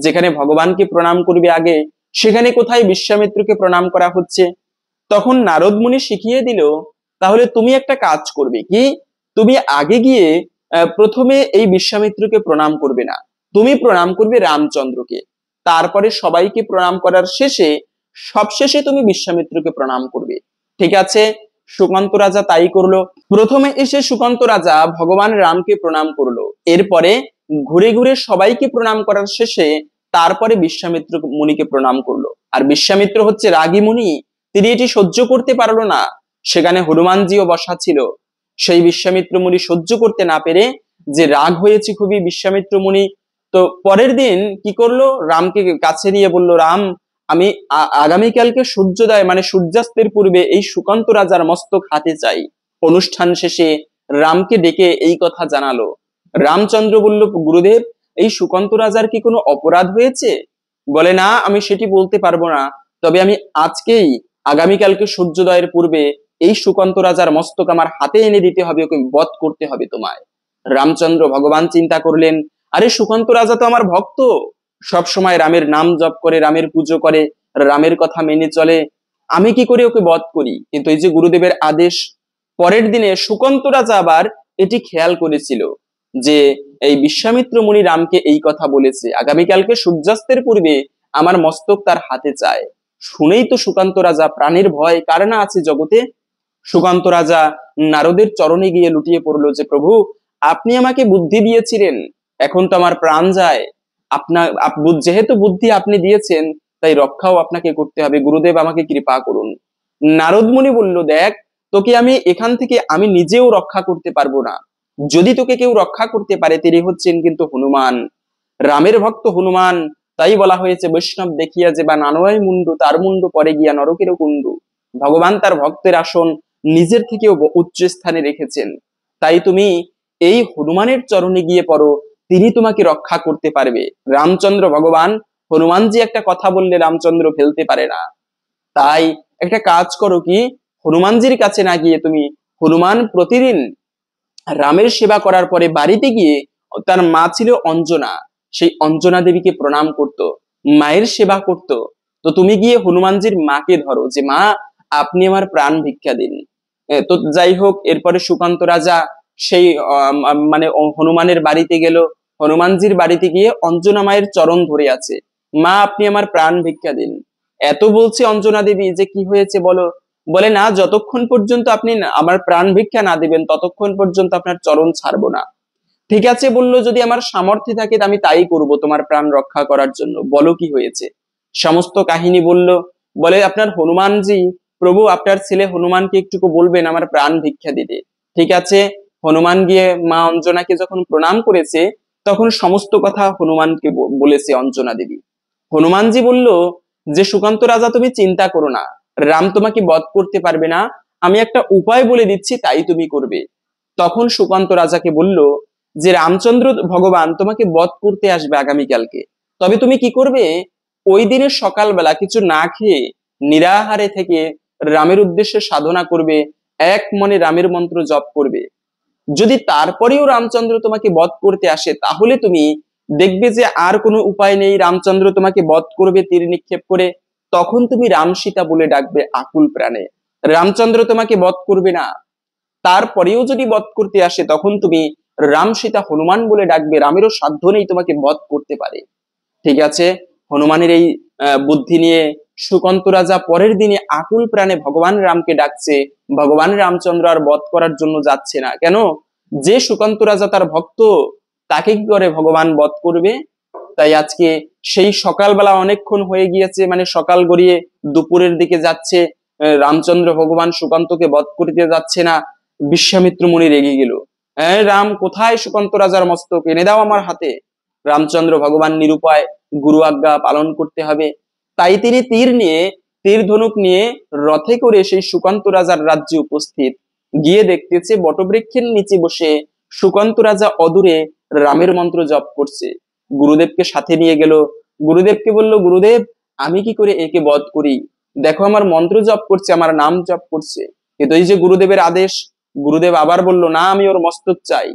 যেখানে ভগবানকে প্রণাম করবে আগে, সেখানে কোথায় বিশ্বামিত্রকে প্রণাম করা হচ্ছে। তখন নারদ মুনি শিখিয়ে দিল, তাহলে তুমি একটা কাজ করবে, কি তুমি আগে গিয়ে প্রথমে এই বিশ্বামিত্রকে প্রণাম করবে না, তুমি প্রণাম করবে রামচন্দ্রকে, তারপরে সবাইকে প্রণাম করার শেষে, সবশেষে তুমি বিশ্বামিত্রকে প্রণাম করবে। ঠিক আছে, সুকান্ত রাজা তাই করলো। প্রথমে এসে সুকান্ত রাজা ভগবান রামকে প্রণাম করলো, এরপরে ঘুরে ঘুরে সবাইকে প্রণাম করার শেষে তারপরে বিশ্বামিত্র মুনিকে প্রণাম করলো। আর বিশ্বামিত্র হচ্ছে রাগী মুনি, তিনি এটি সহ্য করতে পারলো না। সেখানে হনুমানজিও বসা ছিল। সেই বিশ্বামিত্র মুনি সহ্য করতে না পেরে, যে রাগ হয়েছে খুবই বিশ্বামিত্র মুনি, তো পরের দিন কি করলো, রামকে কাছে নিয়ে বলল, রাম, আমি আগামীকালকে সূর্যোদয় মানে সূর্যাস্তের পূর্বে এই সুকান্ত রাজার মস্তক হাতে চাই। অনুষ্ঠান শেষে রামকে ডেকে এই কথা জানালো। রামচন্দ্র বলল, গুরুদেব, এই সুকান্ত রাজার কি কোনো অপরাধ হয়েছে? বলে, না, আমি সেটি বলতে পারবো না, তবে আমি আজকেই, আগামীকালকে সূর্যোদয়ের পূর্বে এই সুকান্ত রাজার মস্তক আমার হাতে এনে দিতে হবে, ওকে বধ করতে হবে তোমায়। রামচন্দ্র ভগবান চিন্তা করলেন, আরে সুকান্ত রাজা তো আমার ভক্ত, সব সময় রামের নাম জপ করে, রামের পুজো করে, রামের কথা মেনে চলে, আমি কি করে ওকে বধ করি? কিন্তু এই যে গুরুদেবের আদেশ। পরের দিনে সুকান্ত রাজা আবার এটি খেয়াল করেছিল যে এই বিশ্বামিত্র মুনি রামকে এই কথা বলেছে, আগামীকালকে সূর্যাস্তের পূর্বে আমার মস্তক তার হাতে চায়। শুনেই তো সুকান্ত রাজা, প্রাণের ভয় কার না আছে জগতে, সুকান্ত রাজা নারদের চরণে গিয়ে লুটিয়ে পড়লো যে, প্রভু, আপনি আমাকে বুদ্ধি দিয়েছিলেন, এখন তো আমার প্রাণ যায়, আপনার যেহেতু বুদ্ধি আপনি দিয়েছেন, তাই রক্ষাও আপনাকে করতে হবে, গুরুদেব আমাকে কৃপা করুন। নারদ মুনি বলল, দেখ, তোকে আমি এখান থেকে আমি নিজেও রক্ষা করতে পারবো না, যদি তোকে কেউ রক্ষা করতে পারে, তিনি হচ্ছেন কিন্তু হনুমান, রামের ভক্ত হনুমান। তাই বলা হয়েছে, বৈষ্ণব দেখিয়া যে বা নানয় মুন্ডু, তার মুন্ডু পরে গিয়া নরকেরও কুণ্ডু। ভগবান তার ভক্তের আসন নিজের থেকেও উচ্চ স্থানে রেখেছেন। তাই তুমি এই হনুমানের চরণে গিয়ে পড়ো, তিনি তোমাকে রক্ষা করতে পারবে। রামচন্দ্র ভগবান, হনুমানজি একটা কথা বললে রামচন্দ্র ফেলতে পারে না। তাই একটা কাজ করো, কি হনুমানজির কাছে না গিয়ে তুমি, হনুমান প্রতিদিন রামের সেবা করার পরে বাড়িতে গিয়ে, তার মা ছিল অঞ্জনা, সেই অঞ্জনা দেবীকে প্রণাম করত, মায়ের সেবা করত। তো তুমি গিয়ে হনুমানজির মাকে ধরো যে, মা, আপনি আমার প্রাণ ভিক্ষা দিন। তো যাই হোক, এরপরে সুকান্ত রাজা সেই মানে হনুমানের বাড়িতে গেল। হনুমানজির বাড়িতে গিয়ে অঞ্জনা মায়ের চরণ ধরে আছে, মা, আপনি আমার প্রাণ ভিক্ষা দিন। এত বলছে অঞ্জনা দেবী যে, কি হয়েছে বলো? বলে, না, যতক্ষণ পর্যন্ত আপনি আমার প্রাণ ভিক্ষা না দিবেন, ততক্ষণ পর্যন্ত আপনার চরণ ছাড়বো না। ঠিক আছে, বললো, যদি আমার সামর্থ্য থাকে আমি তাই করব তোমার প্রাণ রক্ষা করার জন্য, বলো কি হয়েছে। সমস্ত কাহিনী বলল। বলে, আপনার হনুমানজি, প্রভু, আপনার ছেলে হনুমানকে একটুকু বলবেন আমার প্রাণ ভিক্ষা দিতে। ঠিক আছে, হনুমান গিয়ে মা অঞ্জনাকে যখন প্রণাম করেছে, তখন সমস্ত কথা হনুমানকে বলেছে অঞ্জনা দেবী। হনুমানজি বলল যে, সুকান্ত রাজা, তুমি চিন্তা করো না, রাম তোমাকে বধ করতে পারবে না, আমি একটা উপায় বলে দিচ্ছি, তাই তুমি করবে। তখন সুকান্ত রাজাকে বলল যে, রামচন্দ্র ভগবান তোমাকে বধ করতে আসবে আগামীকালকে, তবে তুমি কি করবে, ওই দিনের সকালবেলা কিছু না খেয়ে নিরাহারে থেকে রামের উদ্দেশ্যে সাধনা করবে, এক মনে রামের মন্ত্র জপ করবে। যদি তারপরেও রামচন্দ্র তোমাকে বধ করতে আসে, তাহলে তুমি দেখবে যে আর কোনো উপায় নেই, রামচন্দ্র তোমাকে বধ করবে তীর নিক্ষেপ করে, তখন তুমি রাম সীতা বলে ডাকবে আকুল প্রাণে, রামচন্দ্র তোমাকে বধ করবে না। তারপরেও যদি বধ করতে আসে, তখন তুমি রাম সীতা হনুমান বলে ডাকবে, রামেরও সাধ্য নেই তোমাকে বধ করতে পারে। ঠিক আছে, হনুমানের এই বুদ্ধি নিয়ে সুকান্ত রাজা পরের দিনে আকুল প্রাণে ভগবান রামকে ডাকছে। ভগবান রামচন্দ্র আর বধ করার জন্য যাচ্ছে না, কেন? যে সুকান্ত রাজা তার ভক্ত, তাকে কি করে ভগবান বধ করবে? তাই আজকে সেই সকালবেলা অনেকক্ষণ হয়ে গিয়েছে, মানে সকাল গড়িয়ে দুপুরের দিকে যাচ্ছে, রামচন্দ্র ভগবান সুকান্তকে বধ করতে যাচ্ছে না। বিশ্বামিত্র মুনি রেগে গেল, রাম, কোথায় সুকান্ত রাজার মস্তক, এনে দাও আমার হাতে। রামচন্দ্র ভগবান নিরুপায়, গুরু আজ্ঞা পালন করতে হবে, তাই তিনি তীর ধনুক নিয়ে রথে করে সেই সুকান্ত রাজার রাজ্যে উপস্থিত। গিয়ে দেখতেছে বটবৃক্ষের নিচে বসে সুকান্ত রাজা অদূরে রামের মন্ত্র জপ করছে। গুরুদেবকে সাথে নিয়ে গেল, গুরুদেবকে বলল, গুরুদেব আমি কি করে একে বধ করি? দেখো আমার মন্ত্র জপ করছে, আমার নাম জপ করছে। কিন্তু এই যে গুরুদেবের আদেশ, গুরুদেব আবার বলল, না আমি ওর মস্তক চাই।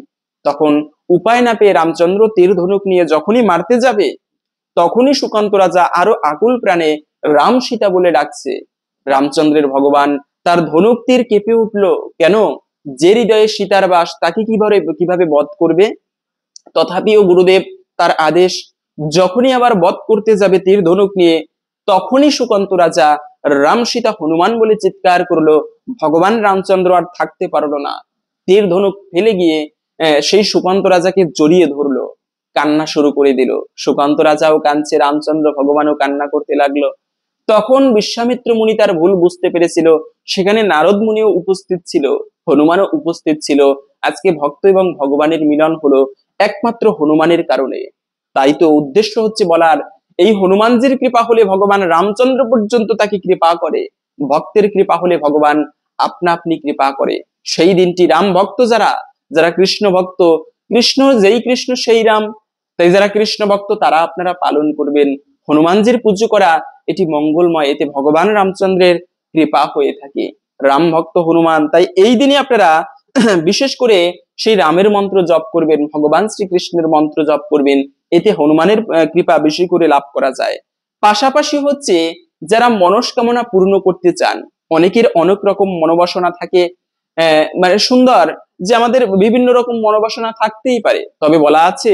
তখন উপায় না পেয়ে রামচন্দ্র তীর ধনুক নিয়ে যখনই মারতে যাবে, তখনই সুকান্ত রাজা আরো আকুল প্রাণে রাম সীতা বলে ডাকছে। রামচন্দ্রের ভগবান তার ধনুক তীর কেঁপে উঠলো। কেন? যে হৃদয়ে সীতার বাস তাকে কিভাবে বধ করবে? তথাপিও গুরুদেব তার আদেশ, যখনই আবার বধ করতে যাবে তীর ধনুক নিয়ে, তখনই সুকান্ত রাজা রাম সীতা হনুমান বলে চিৎকার করলো। ভগবান রামচন্দ্র আর থাকতে পারলো না, তীর ধনুক ফেলে গিয়ে সেই সুকান্ত রাজাকে জড়িয়ে ধরলো, কান্না শুরু করে দিল। সুকান্ত রাজাও কাঁদছে, রামচন্দ্র ভগবানও কান্না করতে লাগলো। তখন বিশ্বামিত্র মুনি তার ভুল বুঝতে পেরেছিল, সেখানে নারদ মুনিও উপস্থিত ছিল, হনুমানও উপস্থিত ছিল। আজকে ভক্ত এবং ভগবানের মিলন হলো একমাত্র হনুমানের কারণে। তাই তো উদ্দেশ্য হচ্ছে বলার, এই হনুমানজির কৃপা হলে ভগবান রামচন্দ্র পর্যন্ত তাকে কৃপা করে, ভক্তের কৃপা হলে ভগবান আপনা আপনি কৃপা করে। সেই দিনটি রাম ভক্ত যারা, যারা কৃষ্ণ ভক্ত, কৃষ্ণ যেই কৃষ্ণ সেই রাম, তাই যারা কৃষ্ণ ভক্ত তারা আপনারা পালন করবেন। হনুমানজির পুজো করা এটি মঙ্গলময়, এতে ভগবান রামচন্দ্রের কৃপা হয়ে থাকে। রাম ভক্ত হনুমান, তাই এই দিনে আপনারা বিশেষ করে সেই রামের মন্ত্র জপ করবেন, ভগবান শ্রীকৃষ্ণের মন্ত্র জপ করবেন, এতে হনুমানের কৃপা বেশি করে লাভ করা যায়। পাশাপাশি হচ্ছে যারা মনস্কামনা পূর্ণ করতে চান, অনেকের অনেক রকম মনোবাসনা থাকে, মানে সুন্দর যে আমাদের বিভিন্ন রকম মনোবাসনা থাকতেই পারে, তবে বলা আছে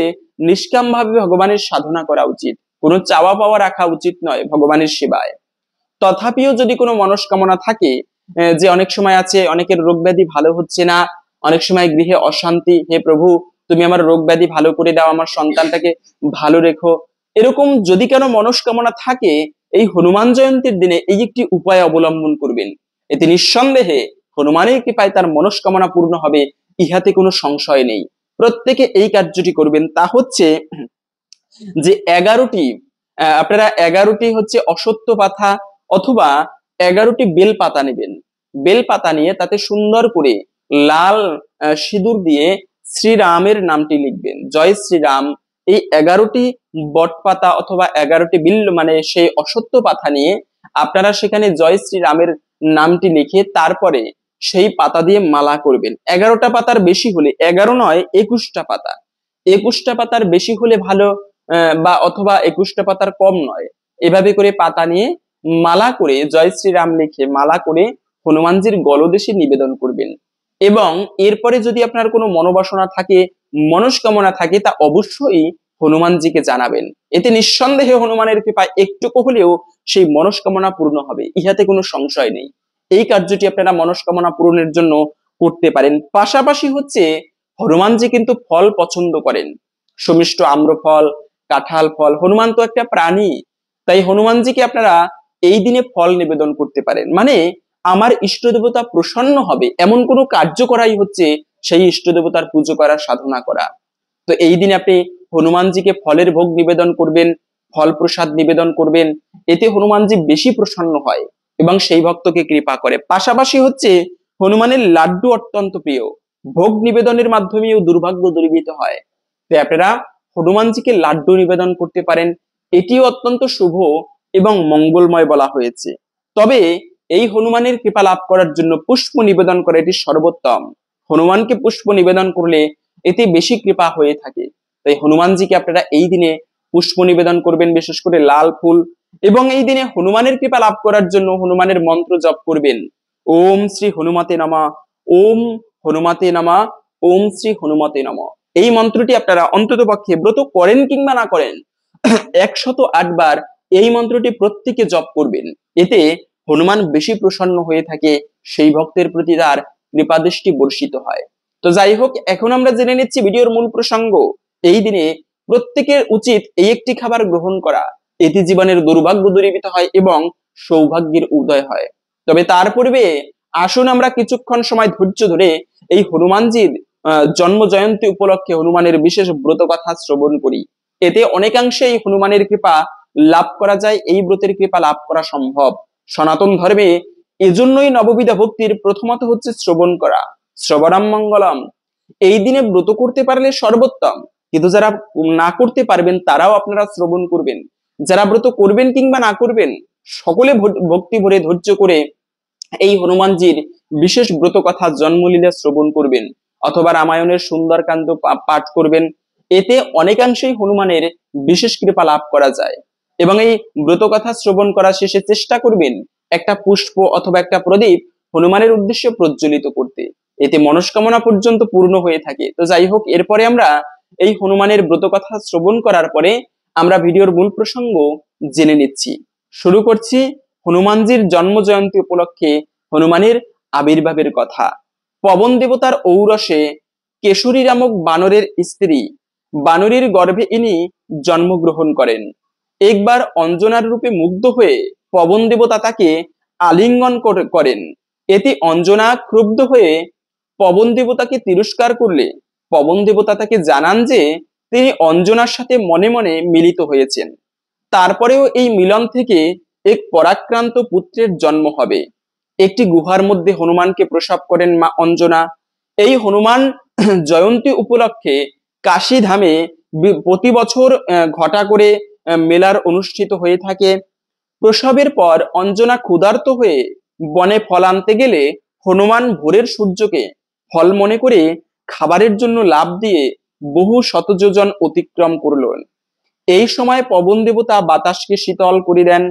নিষ্কাম ভাবে ভগবানের সাধনা করা উচিত, কোনো চাওয়া পাওয়া রাখা উচিত নয় ভগবানের সেবায়। তথাপিও যদি কোনো মনস্কামনা থাকে, যে অনেক সময় আছে অনেকের রোগ ব্যাধি ভালো হচ্ছে না, অনেক সময় গৃহে অশান্তি, হে প্রভু তুমি আমার রোগ ব্যাধি ভালো করে দাও, আমার সন্তানটাকে ভালো রেখো, এরকম যদি কেন মনস্কামনা থাকে, এই হনুমান জয়ন্তীর দিনে এই একটি উপায় অবলম্বন করবেন, এতে নিঃসন্দেহে হনুমানের কৃপায় তার মনস্কামনা পূর্ণ হবে, ইহাতে কোনো সংশয় নেই। প্রত্যেকে এই কার্যটি করবেন। তা হচ্ছে যে 11টি আপনারা 11টি হচ্ছে অশ্বত্থ পাতা অথবা 11টি বেল পাতা নেবেন। বেল পাতা নিয়ে তাতে সুন্দর করে লাল সিঁদুর দিয়ে শ্রীরামের নামটি লিখবেন, জয় শ্রীরাম। এই 11টি বট পাতা অথবা 11টি বিল্ল মানে সেই অশ্বত্থ পাতা নিয়ে আপনারা সেখানে জয় শ্রীরামের নামটি লিখে তারপরে সেই পাতা দিয়ে মালা করবেন। 11টা পাতার বেশি হলে, 11 নয় 21টা পাতা, 21টা পাতার বেশি হলে ভালো, বা অথবা 21টা পাতার কম নয়, এভাবে করে পাতা নিয়ে মালা করে জয় শ্রীরাম লিখে মালা করে হনুমানজির গলদেশে নিবেদন করবেন। এবং এরপরে যদি আপনার কোনো মনোবাসনা থাকে, মনস্কামনা থাকে, তা অবশ্যই হনুমানজিকে জানাবেন, এতে নিঃসন্দেহে হনুমানের কৃপায় একটুকু হলেও সেই মনস্কামনা পূর্ণ হবে, ইহাতে কোনো সংশয় নেই। এই কার্যটি আপনারা মনস্কামনা পূরণের জন্য করতে পারেন। পাশাপাশি হচ্ছে হনুমানজি কিন্তু ফল পছন্দ করেন, সমিষ্ট আম্র ফল, কাঁঠাল ফল, হনুমান তো একটা প্রাণী, তাই হনুমানজিকে আপনারা এই দিনে ফল নিবেদন করতে পারেন। মানে আমার ইষ্ট দেবতা প্রসন্ন হবে এমন কোনো কার্য করাই হচ্ছে সেই ইষ্ট দেবতার পুজো করার সাধনা করা। তো এই দিনে আপনি হনুমানজিকে ফলের ভোগ নিবেদন করবেন, ফল প্রসাদ নিবেদন করবেন, এতে হনুমানজি বেশি প্রসন্ন হয় এবং সেই ভক্তকে কৃপা করে। পাশাপাশি হচ্ছে হনুমানের লাড্ডু অত্যন্ত প্রিয়, ভোগ নিবেদনের মাধ্যমেও দুর্ভাগ্য দূরীভূত হয়, তাই আপনারা হনুমানজিকে লাড্ডু নিবেদন করতে পারেন, এটিও অত্যন্ত শুভ এবং মঙ্গলময় বলা হয়েছে। তবে এই হনুমানের কৃপা লাভ করার জন্য পুষ্প নিবেদন করা এটি সর্বোত্তম, হনুমানকে পুষ্প নিবেদন করলে এতে বেশি কৃপা হয়ে থাকে। তাই হনুমানজিকে আপনারা এই দিনে পুষ্প নিবেদন করবেন, বিশেষ করে লাল ফুল, এবং এই দিনে হনুমানের কৃপা লাভ করার জন্য হনুমানের মন্ত্র জপ করবেন, ওম শ্রী হনুমতে নমঃ, ওম হনুমতে নমঃ, ওম শ্রী হনুমতে নমঃ। এই মন্ত্রটি আপনারা অন্তত পক্ষে ব্রত করেন কিংবা না করেন 108 বার এই মন্ত্রটি প্রত্যেকে জপ করবেন, এতে হনুমান বেশি প্রসন্ন হয়ে থাকে, সেই ভক্তের প্রতি তার কৃপা দৃষ্টি বর্ষিত হয়। তো যাই হোক, এখন আমরা জেনে নিচ্ছি ভিডিওর মূল প্রসঙ্গ। এই দিনে প্রত্যেকের উচিত এই একটি খাবার গ্রহণ করা, এতে জীবনের দুর্ভাগ্য দূরীভূত হয় এবং সৌভাগ্যের উদয় হয়। তবে তার পূর্বে আসুন আমরা কিছুক্ষণ সময় ধৈর্য ধরে এই হনুমানজির জন্ম জয়ন্তী উপলক্ষে হনুমানের বিশেষ ব্রত কথা শ্রবণ করি। এতে অনেকাংশেই হনুমানের কৃপা লাভ করা যায়, এই ব্রতের কৃপা লাভ করা সম্ভব। সনাতন ধর্মে এজন্যই নববিধা ভক্তির প্রথমত হচ্ছে শ্রবণ করা, শ্রবণাম মঙ্গলম। এই দিনে ব্রত করতে পারলে সর্বোত্তম, কিন্তু যারা না করতে পারবেন তারাও আপনারা শ্রবণ করবেন। যারা ব্রত করবেন কিংবা না করবেন, সকলে ভক্তি ভরে ধৈর্য করে এই হনুমানজির বিশেষ ব্রত কথা জন্মলীলা শ্রবণ করবেন, অথবা রামায়ণের সুন্দরকাণ্ড পাঠ করবেন। এতে অনেকাংশেই হনুমানের বিশেষ কৃপা লাভ করা যায়। এবং এই ব্রত কথা শ্রবণ করা শেষে চেষ্টা করবেন একটা পুষ্প অথবা একটা প্রদীপ হনুমানের উদ্দেশ্যে প্রজ্বলিত করতে, এতে মনস্কামনা পর্যন্ত পূর্ণ হয়ে থাকে। তো যাই হোক, এরপরে আমরা এই হনুমানের ব্রত কথা শ্রবণ করার পরে আমরা ভিডিওর মূল প্রসঙ্গ জেনে নিচ্ছি। শুরু করছি হনুমানজির জন্ম জয়ন্তী উপলক্ষে হনুমানের আবির্ভাবের কথা। পবন দেবতার ঔরসে কেশরী নামক বানরের স্ত্রী বানরীর গর্ভে ইনি জন্মগ্রহণ করেন। একবার অঞ্জনার রূপে মুগ্ধ হয়ে পবন দেবতা তাকে আলিঙ্গন করেন। এতে অঞ্জনা ক্রুদ্ধ হয়ে পবন দেবতাকে তিরস্কার করলে পবন দেবতা তাকে জানান যে তিনি অঞ্জনার সাথে মনে মনে মিলিত হয়েছেন। তারপরেও এই মিলন থেকে এক পরাক্রান্ত পুত্রের জন্ম হবে। একটি গুহার মধ্যে হনুমানকে প্রসব করেন মা অঞ্জনা। এই হনুমান জয়ন্তী উপলক্ষে কাশী ধামে প্রতি বছর ঘটা করে মেলার অনুষ্ঠিত হয়ে থাকে। প্রসবের পর অঞ্জনা ক্ষুধার্ত হয়ে বনে ফল আনতে গেলে হনুমান ভোরের সূর্যকে ফল মনে করে খাবারের জন্য লাফ দিয়ে বহু শতযোজন অতিক্রম করলেন। এই সময় পবন দেবতা বাতাসকে শীতল করে দেন।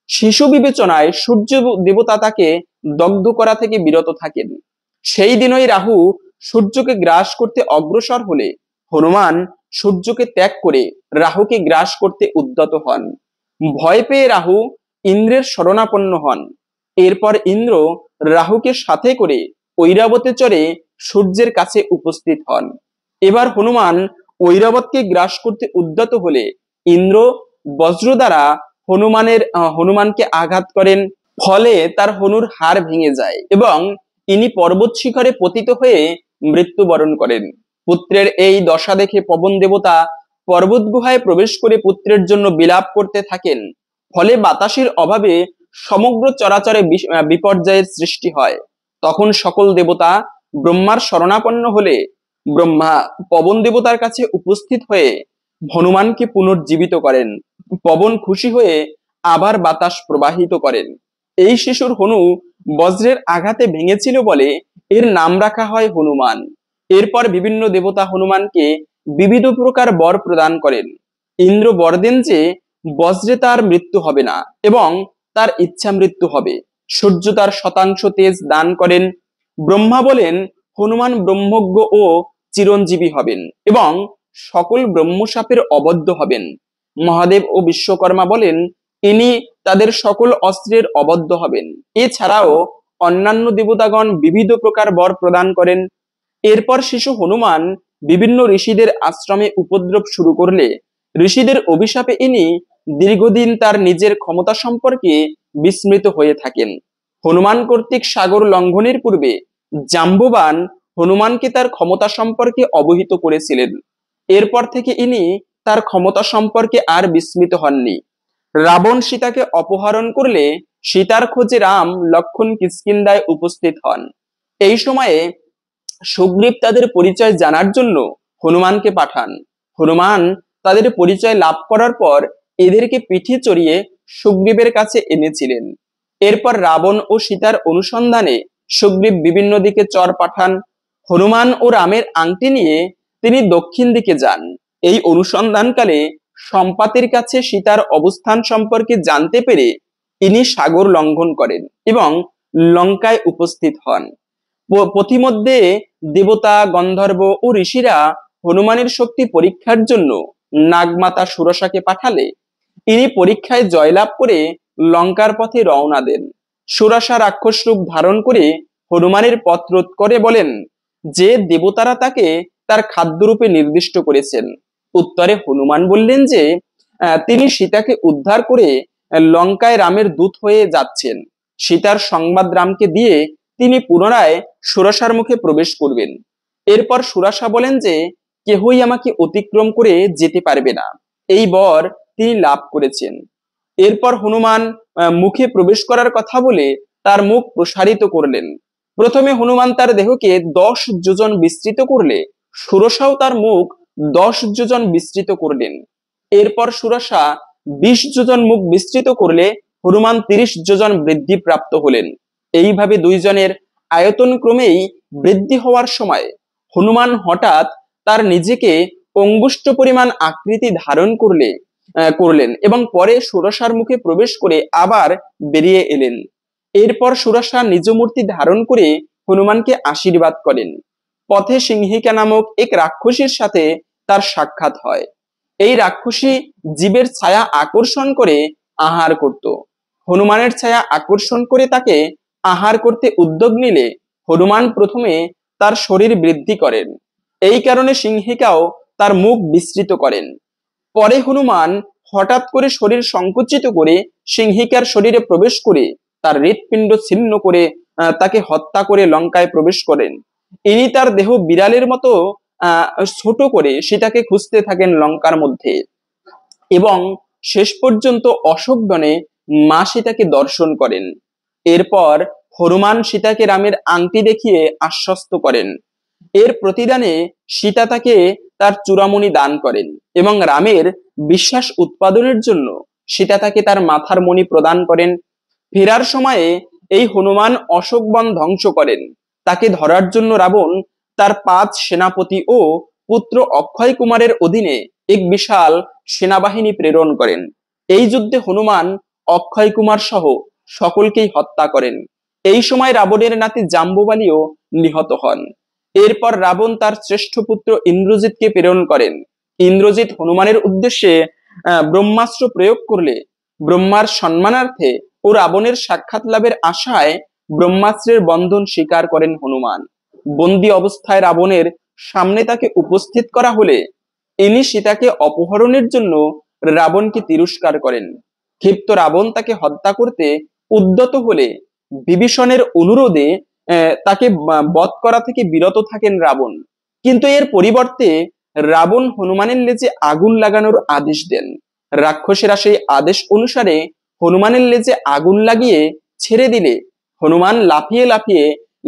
শিশু বিবেচনায় সূর্য দেবতা তাকে দগ্ধ করা থেকে বিরত থাকেন। সেই দিনই রাহু সূর্যকে গ্রাস করতে অগ্রসর হলে হনুমান সূর্যকে ত্যাগ করে রাহুকে গ্রাস করতে উদ্যত হন। ভয় পেয়ে রাহু ইন্দ্রের শরণাপন্ন হন। এরপর ইন্দ্র রাহুকে সাথে করে ঐরাবতে চড়ে সূর্যের কাছে উপস্থিত হন। এবার হনুমান ঐরাবতকে গ্রাস করতে উদ্যত হলে ইন্দ্র বজ্র দ্বারা হনুমানকে আঘাত করেন। ফলে তার হনুর হাড় ভেঙে যায় এবং ইনি পর্বত শিখরে পতিত হয়ে মৃত্যুবরণ করেন। পুত্রের এই দশা দেখে পবন দেবতা পর্বত গুহায় প্রবেশ করে পুত্রের জন্য বিলাপ করতে থাকেন। ফলে বাতাসের অভাবে সমগ্র চরাচরে বিপর্যয়ের সৃষ্টি হয়। তখন সকল দেবতা ব্রহ্মার শরণাপন্ন হলে ব্রহ্মা পবন দেবতার কাছে উপস্থিত হয়ে হনুমানকে পুনর্জীবিত করেন। পবন খুশি হয়ে আবার বাতাস প্রবাহিত করেন। এই শিশুর হনু বজ্রের আঘাতে ভেঙেছিল বলে এর নাম রাখা হয় হনুমান। এরপর বিভিন্ন দেবতা হনুমানকে বিবিধ প্রকার বর প্রদান করেন। ইন্দ্র বর দেন যে বজ্রে তার মৃত্যু হবে না এবং তার ইচ্ছা মৃত্যু হবে। সূর্য তার শতাংশ তেজ দান করেন। ব্রহ্মা বলেন হনুমান ব্রহ্মজ্ঞ ও চিরঞ্জীবী হবেন এবং সকল ব্রহ্মশাপের অবদ্ধ হবেন। মহাদেব ও বিশ্বকর্মা বলেন ইনি তাদের সকল অস্ত্রের অবদ্ধ হবেন। এছাড়াও অন্যান্য দেবতাগণ বিবিধ প্রকার বর প্রদান করেন। এরপর শিশু হনুমান বিভিন্ন ঋষিদের আশ্রমে উপদ্রব শুরু করলে ঋষিদের অভিশাপে ইনি দীর্ঘদিন তার নিজের ক্ষমতা সম্পর্কে বিস্মৃত হয়ে থাকেন। হনুমান কর্তৃক সাগর লঙ্ঘনের পূর্বে জাম্ববান হনুমানকে তার ক্ষমতা সম্পর্কে অবহিত করেছিলেন। এরপর থেকে ইনি তার ক্ষমতা সম্পর্কে আর বিস্মিত হননি। রাবণ সীতাকে অপহরণ করলে সীতার খোঁজে রাম লক্ষণ কিষ্কিন্ধায় উপস্থিত হন। এই সময়ে সুগ্রীব তাদের পরিচয় জানার জন্য হনুমানকে পাঠান। হনুমান তাদের পরিচয় লাভ করার পর এদেরকে পিঠে চড়িয়ে সুগ্রীবের কাছে এনেছিলেন। এরপর রাবণ ও সীতার অনুসন্ধানে সুগ্রীব বিভিন্ন দিকে চর পাঠান। হনুমান ও রামের আংটি নিয়ে তিনি দক্ষিণ দিকে যান। এই অনুসন্ধানকালে সম্পাতের কাছে সীতার অবস্থান সম্পর্কে জানতে পেরে ইনি সাগর লঙ্ঘন করেন এবং লঙ্কায় উপস্থিত হন। পথিমধ্যে দেবতা গন্ধর্ব ও ঋষিরা হনুমানের শক্তি পরীক্ষার জন্য নাগমাতা সুরসাকে পাঠালে ইনি পরীক্ষায় জয়লাভ করে লঙ্কার পথে রওনা দেন। সুরসা রাক্ষস রূপ ধারণ করে হনুমানের পথ রোধ করে বলেন যে দেবতারা তাকে তার খাদ্যরূপে নির্দিষ্ট করেছেন। উত্তরে হনুমান বললেন যে তিনি সীতাকে উদ্ধার করে লঙ্কায় রামের দূত হয়ে যাচ্ছেন। সীতার সংবাদ রামকে দিয়ে তিনি পুনরায় সুরসার মুখে প্রবেশ করবেন। এরপর সুরসা বলেন যে কেহই আমাকে অতিক্রম করে যেতে পারবে না। এই বর তিনি লাভ করেছেন। এরপর হনুমান মুখে প্রবেশ করার কথা বলে তার মুখ প্রসারিত করলেন। প্রথমে হনুমান তার দেহকে 10 যোজন বিস্তৃত করলে সুরসাও তার মুখ 10 যোজন বিস্তৃত করলেন। এরপর সুরসা 20 যোজন মুখ বিস্তৃত করলে হনুমান 30 যোজন বৃদ্ধি প্রাপ্ত হলেন। এইভাবে দুইজনের আয়তন ক্রমেই বৃদ্ধি হওয়ার সময় হনুমান হঠাৎ তার নিজেকে অঙ্গুষ্ঠ পরিমাণ আকৃতি ধারণ করলেন এবং পরে সুরসার মুখে প্রবেশ করে আবার বেরিয়ে এলেন। এরপর সুরসা নিজ মূর্তি ধারণ করে হনুমানকে আশীর্বাদ করেন। পথে সিংহিকা নামক এক রাক্ষসীর সাথে তার সাক্ষাৎ হয়। এই রাক্ষসী জীবের ছায়া আকর্ষণ করে আহার করত। হনুমানের ছায়া আকর্ষণ করে তাকে আহার করতে উদ্যোগ নিলে হনুমান প্রথমে তার শরীর বৃদ্ধি করেন। এই কারণে সিংহিকাও তার মুখ বিস্তৃত করেন। পরে হনুমান হঠাৎ করে শরীর সংকুচিত করে সিংহিকার শরীরে প্রবেশ করে তার হৃৎপিণ্ড ছিন্ন করে তাকে হত্যা করে লঙ্কায় প্রবেশ করেন। ইনি তার দেহ বিড়ালের মতো ছোট করে সেটাকে খুঁজতে থাকেন লঙ্কার মধ্যে এবং শেষ পর্যন্ত অশোকবনে মা সীতাকে দর্শন করেন। এরপর হনুমান সীতাকে রামের আংটি দেখিয়ে আশ্বস্ত করেন। এর প্রতিদানে সীতা তাকে তার চূড়ামণি দান করেন এবং রামের বিশ্বাস উৎপাদনের জন্য সীতা তাকে তার মাথার মণি প্রদান করেন। ফেরার সময়ে এই হনুমান অশোকবন ধ্বংস করেন। তাকে ধরার জন্য রাবণ তার 5 সেনাপতি ও পুত্র অক্ষয় কুমারের অধীনে এক বিশাল সেনাবাহিনী প্রেরণ করেন। এই যুদ্ধে হনুমান অক্ষয় কুমার সহ সকলকেই হত্যা করেন। এই সময় রাবণের নাতি জাম্বুবালিও নিহত হন। এরপর রাবণ তার শ্রেষ্ঠ পুত্র ইন্দ্রজিৎকে প্রেরণ করেন। ইন্দ্রজিৎ হনুমানের উদ্দেশ্যে ব্রহ্মাস্ত্র প্রয়োগ করলে ব্রহ্মার সম্মানার্থে ও রাবণের সাক্ষাৎ লাভের আশায় ব্রহ্মাস্ত্রের বন্ধন স্বীকার করেন হনুমান। বন্দী অবস্থায় রাবণের সামনে তাকে উপস্থিত করা হলে ইনি সীতাকে অপহরণের জন্য রাবণকে তিরস্কার করেন। ক্ষিপ্ত রাবণ তাকে হত্যা করতে উদ্যত হলে বিভীষণের অনুরোধে তাকে বধ করা থেকে বিরত থাকেন রাবণ। কিন্তু এর পরিবর্তে রাবণ হনুমানের লেজে আগুন লাগানোর আদেশ দেন। রাক্ষসেরা সেই আদেশ অনুসারে হনুমানের লেজে আগুন লাগিয়ে ছেড়ে দিলে হনুমান লাফিয়ে লাফিয়ে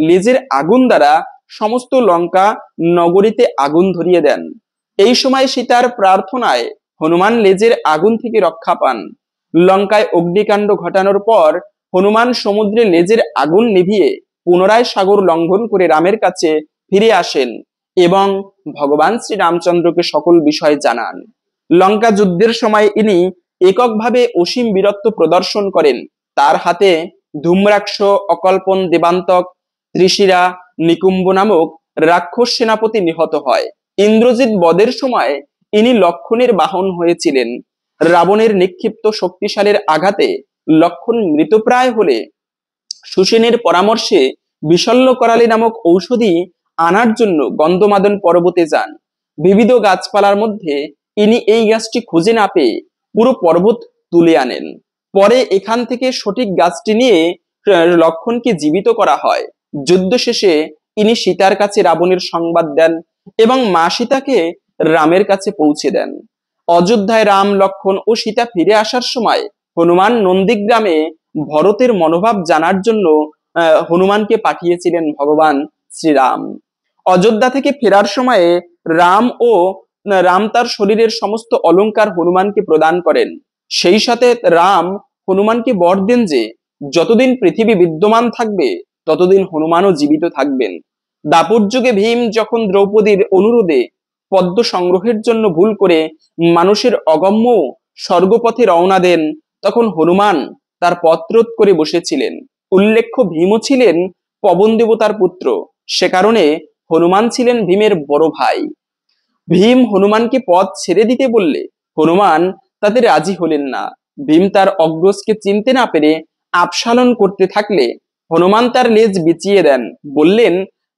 লেজের আগুন দ্বারা সমস্ত লঙ্কা নগরীতে আগুন ধরিয়ে দেন। এই সময় সীতার প্রার্থনায় হনুমান লেজের আগুন থেকে রক্ষা পান। লঙ্কায় অগ্নিকাণ্ড ঘটানোর পর হনুমান সমুদ্রে লেজের আগুন নিভিয়ে পুনরায় সাগর লঙ্ঘন করে রামের কাছে ফিরে আসেন এবং ভগবান শ্রী রামচন্দ্রকে সকল বিষয় জানান। লঙ্কা যুদ্ধের সময় ইনি এককভাবে অসীম বীরত্ব প্রদর্শন করেন। তার হাতে ধূম্রাক্ষ, অকল্পন, দেবান্তক, ত্রিশিরা, নিকুম্ব নামক রাক্ষস সেনাপতি নিহত হয়। ইন্দ্রজিৎ বধের সময় ইনি লক্ষণের বাহন হয়েছিলেন। রাবণের নিক্ষিপ্ত শক্তিশালীর আঘাতে লক্ষণ মৃতপ্রায় হলে সুসেনের পরামর্শে বিশল্য করালি নামক ঔষধি আনার জন্য গন্ধমাদন পর্বতে যান। বিবিধ গাছপালার মধ্যে ইনি এই গাছটি খুঁজে না পেয়ে পুরো পর্বত তুলে আনেন। পরে এখান থেকে সঠিক গাছটি নিয়ে লক্ষণকে জীবিত করা হয়। যুদ্ধ শেষে ইনি সীতার কাছে রাবণের সংবাদ দেন এবং মা সীতাকে রামের কাছে পৌঁছে দেন। অযোধ্যায় রাম, লক্ষণ ও সীতা ফিরে আসার সময় হনুমান নন্দীগ্রামে ভরতের মনোভাব জানার জন্য হনুমানকে পাঠিয়েছিলেন ভগবান শ্রীরাম। অযোধ্যা থেকে ফেরার সময়ে রাম তার শরীরের সমস্ত অলংকার হনুমানকে প্রদান করেন। সেই সাথে রাম হনুমানকে বর দেন যে যতদিন পৃথিবী বিদ্যমান থাকবে ততদিন হনুমানও জীবিত থাকবেন। দাপর যুগে ভীম যখন দ্রৌপদীর অনুরোধে পদ্ম সংগ্রহের জন্য ভুল করে মানুষের অগম্য স্বর্গপথে রওনা দেন, তখন হনুমান তার পথ রোধ করে বসেছিলেন। উল্লেখ্য ভীমও ছিলেন পবন দেবতার পুত্র, সে কারণে হনুমান ছিলেন ভীমের বড় ভাই। ভীম হনুমানকে পথ ছেড়ে দিতে বললে হনুমান তাতে রাজি হলেন না। ভীম তার অগ্রজকে চিনতে না পেরে আপসালন করতে থাকলে হনুমান তার লেজ বিছিয়ে দেন, বললেন,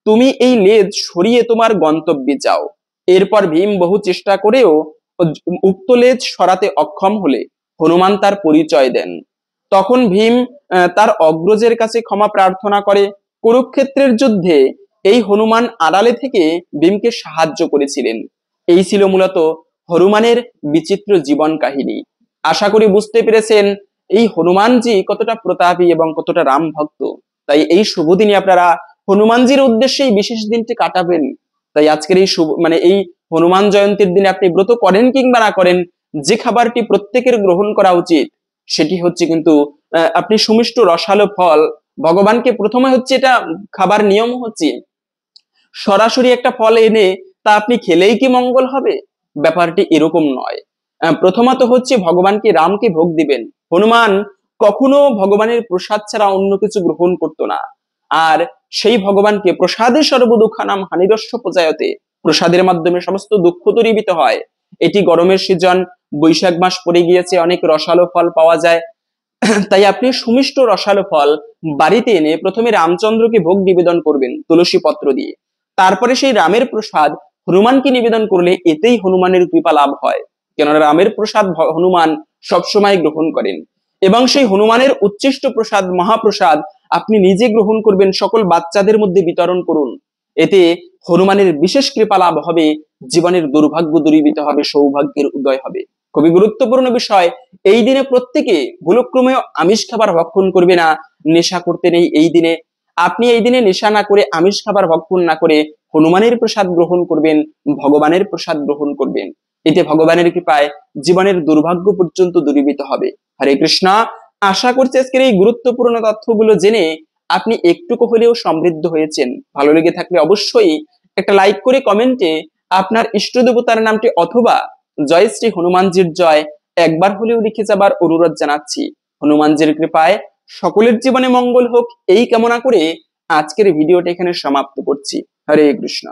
তুমি এই লেজ সরিয়ে তোমার গন্তব্যে যাও। এরপর ভীম বহু চেষ্টা করেও উক্ত লেজ সরাতে অক্ষম হলে হনুমান তার পরিচয় দেন। তখন ভীম তার অগ্রজের কাছে ক্ষমা প্রার্থনা করে। কুরুক্ষেত্রের যুদ্ধে এই হনুমান আড়ালে থেকে ভীমকে সাহায্য করেছিলেন। এই ছিল মূলত হনুমানের বিচিত্র জীবন কাহিনী। আশা করি বুঝতে পেরেছেন এই হনুমানজি কতটা প্রতাপী এবং কতটা রাম ভক্ত। তাই এই শুভ দিনে আপনারা হনুমানজির উদ্দেশ্যে এই বিশেষ দিনটি কাটাবেন। তাই আজকের এই শুভ এই হনুমান জয়ন্তীর দিনে আপনি ব্রত করেন কিংবা না করেন, যে খাবারটি প্রত্যেকের গ্রহণ করা উচিত সেটি হচ্ছে কিন্তু আপনি সুমিষ্ট রসালো ফল ভগবানকে প্রথমে হচ্ছে এটা খাবার নিয়ম হচ্ছে সরাসরি একটা ফল এনে তা আপনি খেলেই কি মঙ্গল হবে, ব্যাপারটি এরকম নয়। প্রথমত হচ্ছে ভগবানকে রামকে ভোগ দিবেন। হনুমান কখনো ভগবানের প্রসাদ ছাড়া অন্য কিছু গ্রহণ করতো না। আর সেই ভগবানকে প্রসাদে সর্বদুঃখানাম হানিরস্য পজায়তে, প্রসাদের মাধ্যমে সমস্ত দুঃখ দূরীভূত হয়। এটি গরমের সিজন, বৈশাখ মাস পড়ে গিয়েছে, অনেক রসালো ফল পাওয়া যায়। তাই আপনি সুমিষ্ট রসালো ফল বাড়িতে এনে প্রথমে রামচন্দ্রকে ভোগ নিবেদন করবেন তুলসী পত্র দিয়ে। তারপরে সেই রামের প্রসাদ হনুমানকে নিবেদন করলে এতেই হনুমানের কৃপা লাভ হয়। কেননা রামের প্রসাদ হনুমান সবসময় গ্রহণ করেন। এবং সেই হনুমানের উচ্ছিষ্ট প্রসাদ, মহাপ্রসাদ আপনি নিজে গ্রহণ করবেন, সকল বাচ্চাদের মধ্যে বিতরণ করুন। এতে হনুমানের বিশেষ কৃপা লাভ হবে, জীবনের দুর্ভাগ্য দূরীভূত হবে, সৌভাগ্যের উদয় হবে। খুবই গুরুত্বপূর্ণ বিষয়। এই দিনে প্রত্যেকে ভুলক্রমে আমিষ খাবার ভক্ষণ করবে না, নেশা করতে নেই এই দিনে। আপনি এই দিনে নেশা না করে, আমিষ খাবার ভক্ষণ না করে হনুমানের প্রসাদ গ্রহণ করবেন, ভগবানের প্রসাদ গ্রহণ করবেন। এতে ভগবানের কৃপায় জীবনের দুর্ভাগ্য পর্যন্ত দূরীভূত হবে। হরে কৃষ্ণ। আশা করছি আজকের এই গুরুত্বপূর্ণ তথ্যগুলো জেনে আপনি একটুকু হলেও সমৃদ্ধ হয়েছেন। ভালো লেগে থাকলে অবশ্যই একটা লাইক করে কমেন্টে আপনার ইষ্ট দেবতার নামটি অথবা জয় শ্রী হনুমানজির জয় একবার হলেও লিখে যাবার অনুরোধ জানাচ্ছি। হনুমানজির কৃপায় সকলের জীবনে মঙ্গল হোক এই কামনা করে আজকের ভিডিওটা এখানে সমাপ্ত করছি। হরে কৃষ্ণ।